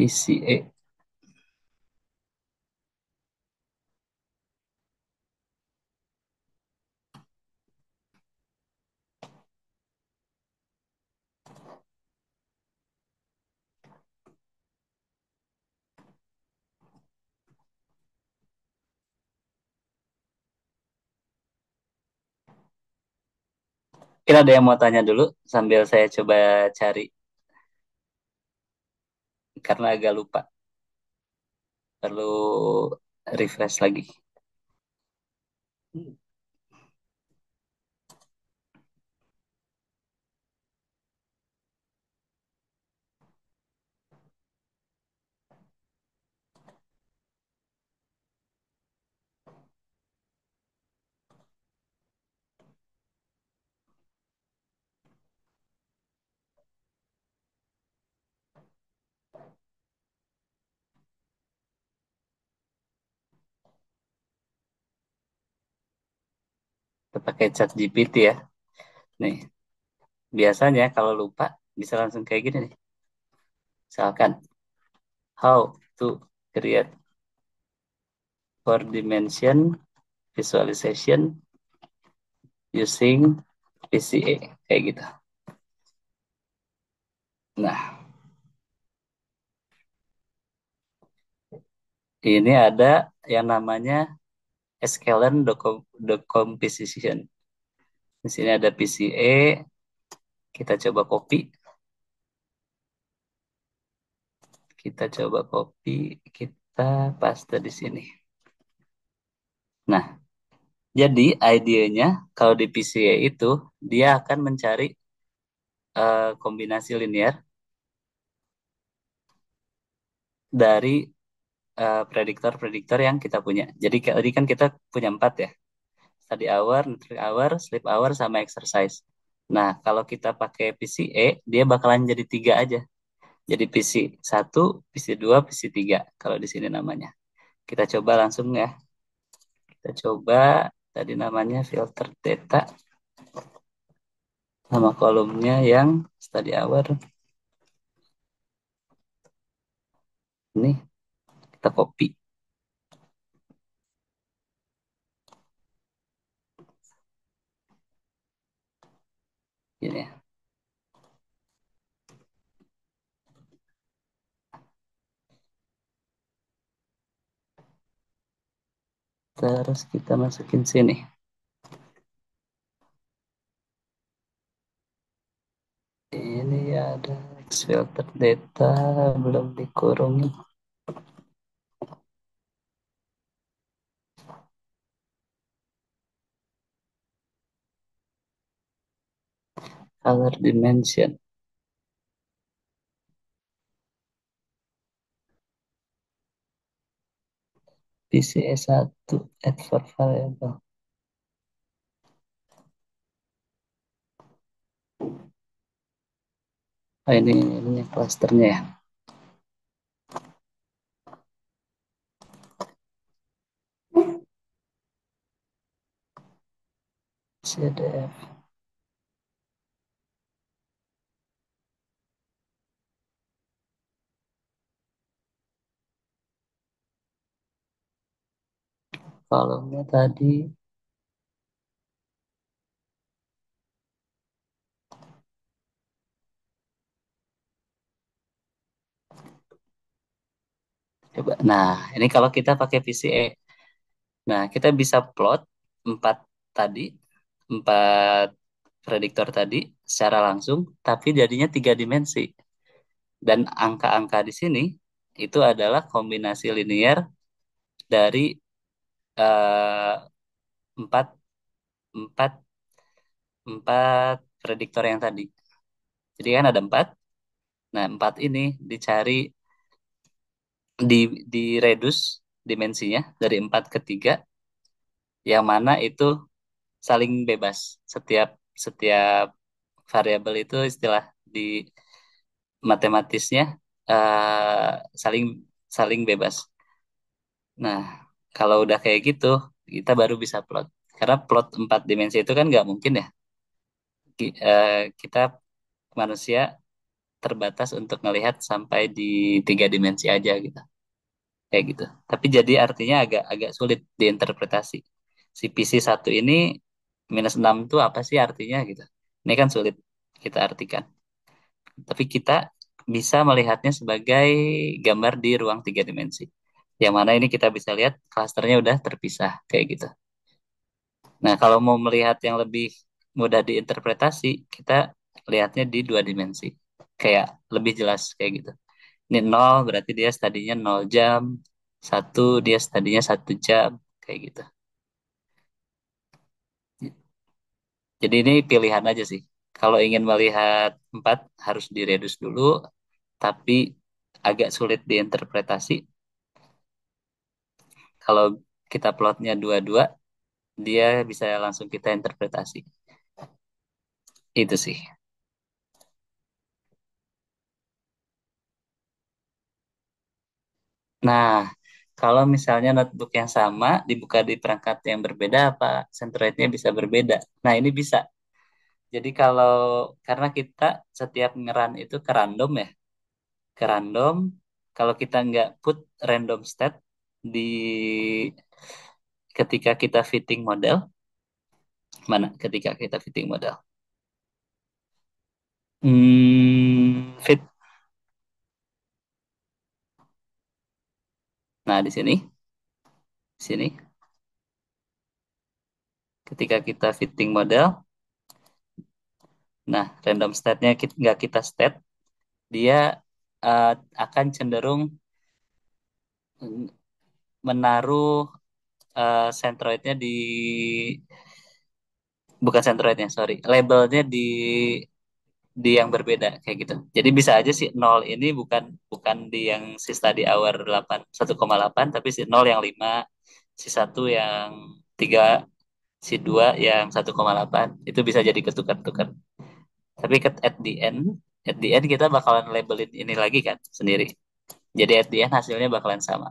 PCA. Kira ada yang mau tanya dulu sambil saya coba cari karena agak lupa. Perlu refresh lagi. Kita pakai chat GPT ya. Nih, biasanya kalau lupa bisa langsung kayak gini nih. Misalkan, how to create 4 dimension visualization using PCA. Kayak gitu. Nah, ini ada yang namanya scalar decomposition. Di sini ada PCA, kita coba copy, kita paste di sini. Nah, jadi idenya kalau di PCA itu dia akan mencari kombinasi linear dari prediktor-prediktor yang kita punya. Jadi tadi kan kita punya 4 ya, study hour, neutral hour, sleep hour, sama exercise. Nah, kalau kita pakai PCA, dia bakalan jadi 3 aja. Jadi PC 1, PC 2, PC 3. Kalau di sini namanya. Kita coba langsung ya. Kita coba tadi namanya filter data sama kolomnya yang study hour. Ini kita copy. Ini ya. Terus kita masukin sini. Ini ada filter data belum dikurungi. Color dimension. PCE1 add for variable. Oh, ini clusternya ya. CDF. Kolomnya tadi Coba. Nah, ini kalau kita pakai VCA. Nah, kita bisa plot empat tadi, empat prediktor tadi secara langsung, tapi jadinya tiga dimensi. Dan angka-angka di sini itu adalah kombinasi linear dari eh, empat, empat, empat prediktor yang tadi. Jadi kan ada empat. Nah, empat ini dicari di di reduce dimensinya dari empat ke tiga, yang mana itu saling bebas. Setiap setiap variabel itu istilah di matematisnya eh, saling saling bebas. Nah, kalau udah kayak gitu, kita baru bisa plot. Karena plot empat dimensi itu kan nggak mungkin ya. Kita manusia terbatas untuk melihat sampai di tiga dimensi aja gitu. Kayak gitu. Tapi jadi artinya agak agak sulit diinterpretasi. Si PC satu ini -6 itu apa sih artinya gitu. Ini kan sulit kita artikan. Tapi kita bisa melihatnya sebagai gambar di ruang tiga dimensi. Yang mana ini kita bisa lihat klasternya udah terpisah kayak gitu. Nah, kalau mau melihat yang lebih mudah diinterpretasi, kita lihatnya di dua dimensi. Kayak lebih jelas kayak gitu. Ini nol berarti dia tadinya 0 jam, satu dia tadinya 1 jam, kayak gitu. Jadi ini pilihan aja sih. Kalau ingin melihat empat harus diredus dulu, tapi agak sulit diinterpretasi. Kalau kita plotnya dua-dua, dia bisa langsung kita interpretasi. Itu sih. Nah, kalau misalnya notebook yang sama dibuka di perangkat yang berbeda, apa Centroid-nya bisa berbeda? Nah, ini bisa. Jadi kalau karena kita setiap ngeran itu ke random ya, ke random. Kalau kita nggak put random state di ketika kita fitting model, mana? Ketika kita fitting model. Fit. Nah, di sini, sini. Ketika kita fitting model, nah random state-nya nggak kita state, dia eh, akan cenderung menaruh centroidnya di bukan centroidnya sorry labelnya di yang berbeda kayak gitu. Jadi bisa aja si nol ini bukan bukan di yang si study hour 1,8 tapi si nol yang 5, si satu yang 3, si 2 yang 1,8 itu bisa jadi ketukar-tukar. Tapi at the end kita bakalan labelin ini lagi kan sendiri. Jadi at the end hasilnya bakalan sama.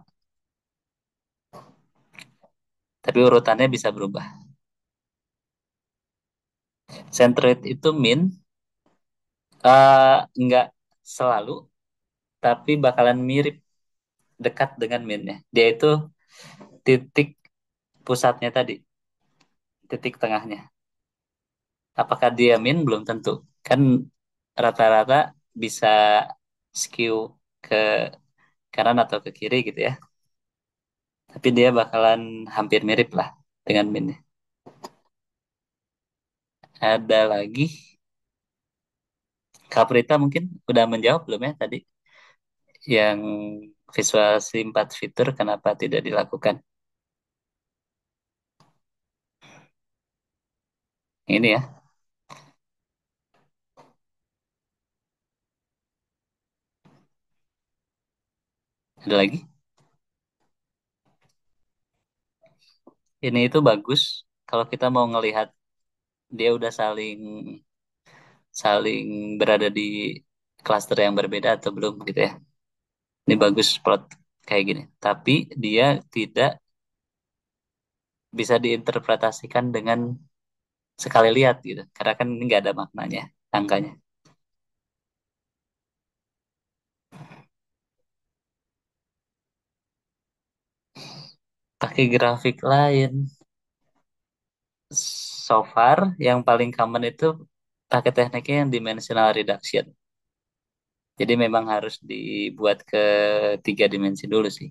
Tapi urutannya bisa berubah. Centroid itu min nggak selalu, tapi bakalan mirip dekat dengan minnya. Dia itu titik pusatnya tadi, titik tengahnya. Apakah dia min? Belum tentu. Kan rata-rata bisa skew ke kanan atau ke kiri gitu ya. Tapi dia bakalan hampir mirip lah dengan minnya. Ada lagi, Kaprita mungkin udah menjawab belum ya tadi? Yang visual 4 fitur kenapa tidak dilakukan? Ini ya, ada lagi. Ini itu bagus kalau kita mau ngelihat dia udah saling saling berada di klaster yang berbeda atau belum gitu ya. Ini bagus plot kayak gini. Tapi dia tidak bisa diinterpretasikan dengan sekali lihat gitu. Karena kan ini nggak ada maknanya angkanya. Pakai grafik lain. So far yang paling common itu pakai tekniknya yang dimensional reduction. Jadi memang harus dibuat ke tiga dimensi dulu sih.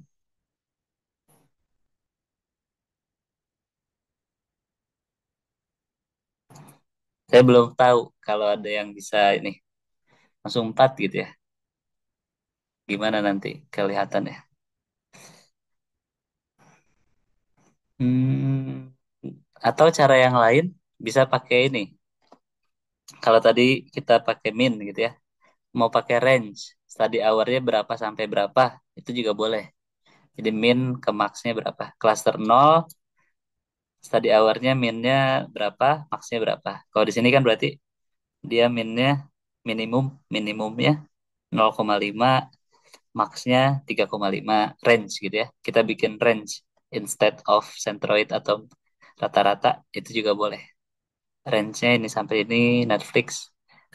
Saya belum tahu kalau ada yang bisa ini langsung empat gitu ya. Gimana nanti kelihatannya? Hmm, atau cara yang lain bisa pakai ini. Kalau tadi kita pakai min gitu ya, mau pakai range, study hour-nya berapa sampai berapa, itu juga boleh. Jadi min ke max-nya berapa. Cluster nol, study hour-nya minnya berapa, max-nya berapa. Kalau di sini kan berarti dia minnya minimumnya 0,5, max-nya 3,5, range gitu ya. Kita bikin range instead of centroid atau rata-rata, itu juga boleh. Range-nya ini sampai ini, Netflix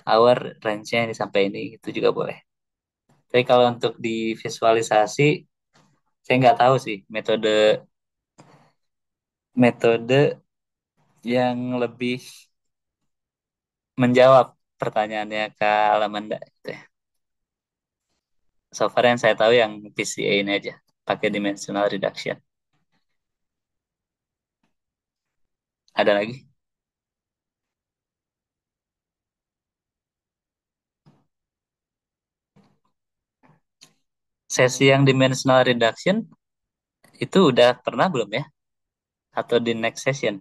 hour range-nya ini sampai ini, itu juga boleh. Tapi kalau untuk divisualisasi, saya nggak tahu sih metode metode yang lebih menjawab pertanyaannya Kak Alamanda gitu ya. So far yang saya tahu yang PCA ini aja, pakai dimensional reduction. Ada lagi? Sesi yang dimensional reduction itu udah pernah belum ya? Atau di next session?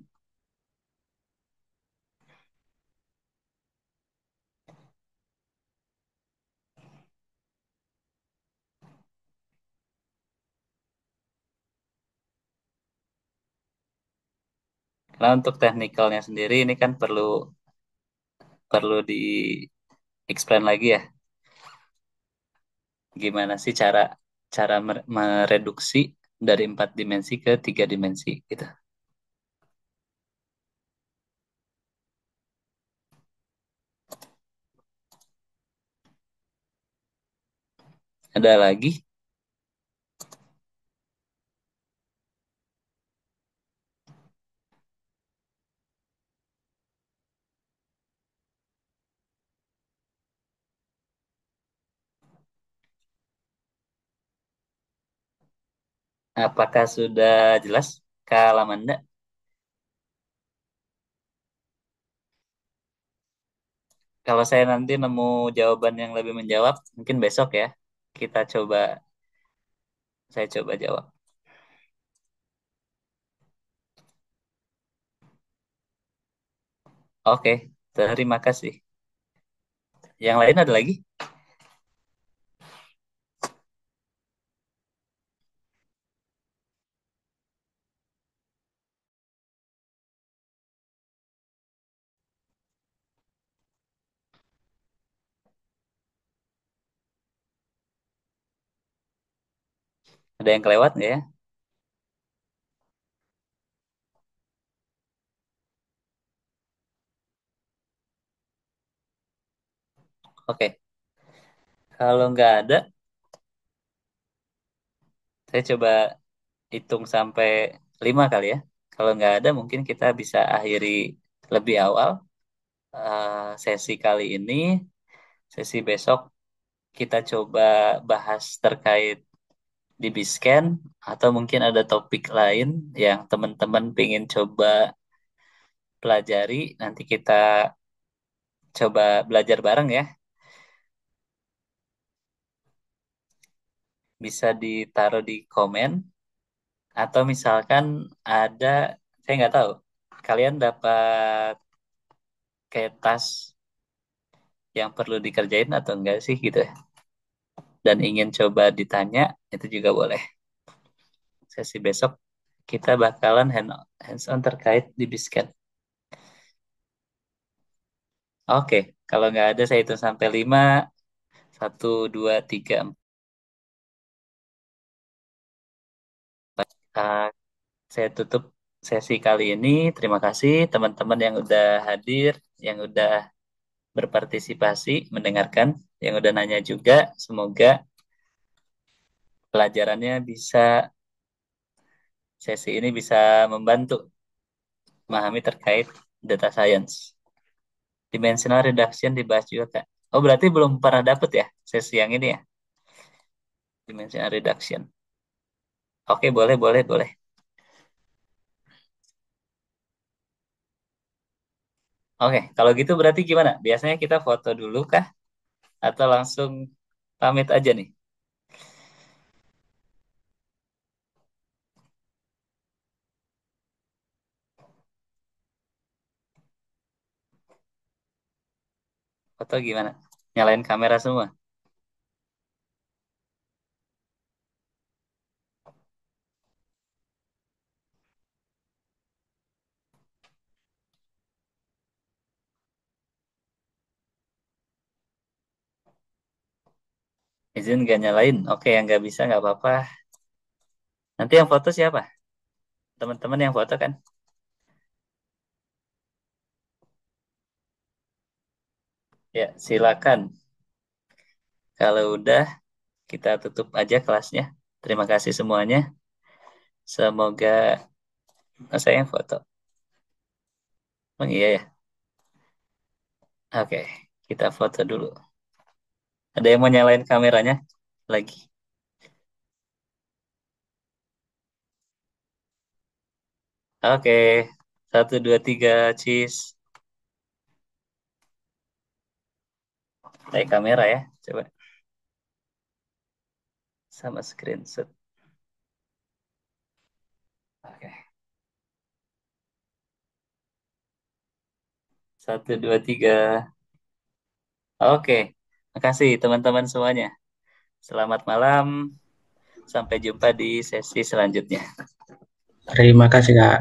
Karena untuk teknikalnya sendiri ini kan perlu perlu di explain lagi ya. Gimana sih cara cara mereduksi dari empat dimensi ke tiga dimensi gitu. Ada lagi? Apakah sudah jelas Kak Lamanda? Kalau saya nanti nemu jawaban yang lebih menjawab, mungkin besok ya. Kita coba, saya coba jawab. Oke, terima kasih. Yang lain ada lagi? Ada yang kelewat nggak ya? Oke, kalau nggak ada, saya coba hitung sampai 5 kali ya. Kalau nggak ada, mungkin kita bisa akhiri lebih awal sesi kali ini. Sesi besok kita coba bahas terkait di Biscan atau mungkin ada topik lain yang teman-teman pengen coba pelajari. Nanti kita coba belajar bareng ya. Bisa ditaruh di komen atau misalkan ada, saya nggak tahu, kalian dapat kayak tas yang perlu dikerjain atau enggak sih gitu ya. Dan ingin coba ditanya, itu juga boleh. Sesi besok kita bakalan hands on terkait di Biscan. Oke, kalau nggak ada saya hitung sampai 5. Satu, dua, tiga, empat. Uh, saya tutup sesi kali ini. Terima kasih teman-teman yang udah hadir, yang udah berpartisipasi, mendengarkan, yang udah nanya juga. Semoga pelajarannya bisa, sesi ini bisa membantu memahami terkait data science. Dimensional reduction dibahas juga, Kak. Oh, berarti belum pernah dapet ya sesi yang ini ya, dimensional reduction. Oke, boleh, boleh, boleh. Oke, kalau gitu berarti gimana? Biasanya kita foto dulu kah? Atau langsung pamit aja nih? Foto gimana? Nyalain kamera semua? Izin gak nyalain? Oke, yang nggak bisa nggak apa-apa. Nanti yang foto siapa? Teman-teman yang foto kan? Ya, silakan. Kalau udah, kita tutup aja kelasnya. Terima kasih semuanya. Semoga saya yang foto. Oh iya ya. Oke, kita foto dulu. Ada yang mau nyalain kameranya? Lagi. Oke, satu, dua, tiga, cheese. Naik kamera ya, coba. Sama screenshot. Oke, satu, dua, tiga. Oke, makasih teman-teman semuanya. Selamat malam. Sampai jumpa di sesi selanjutnya. Terima kasih, Kak.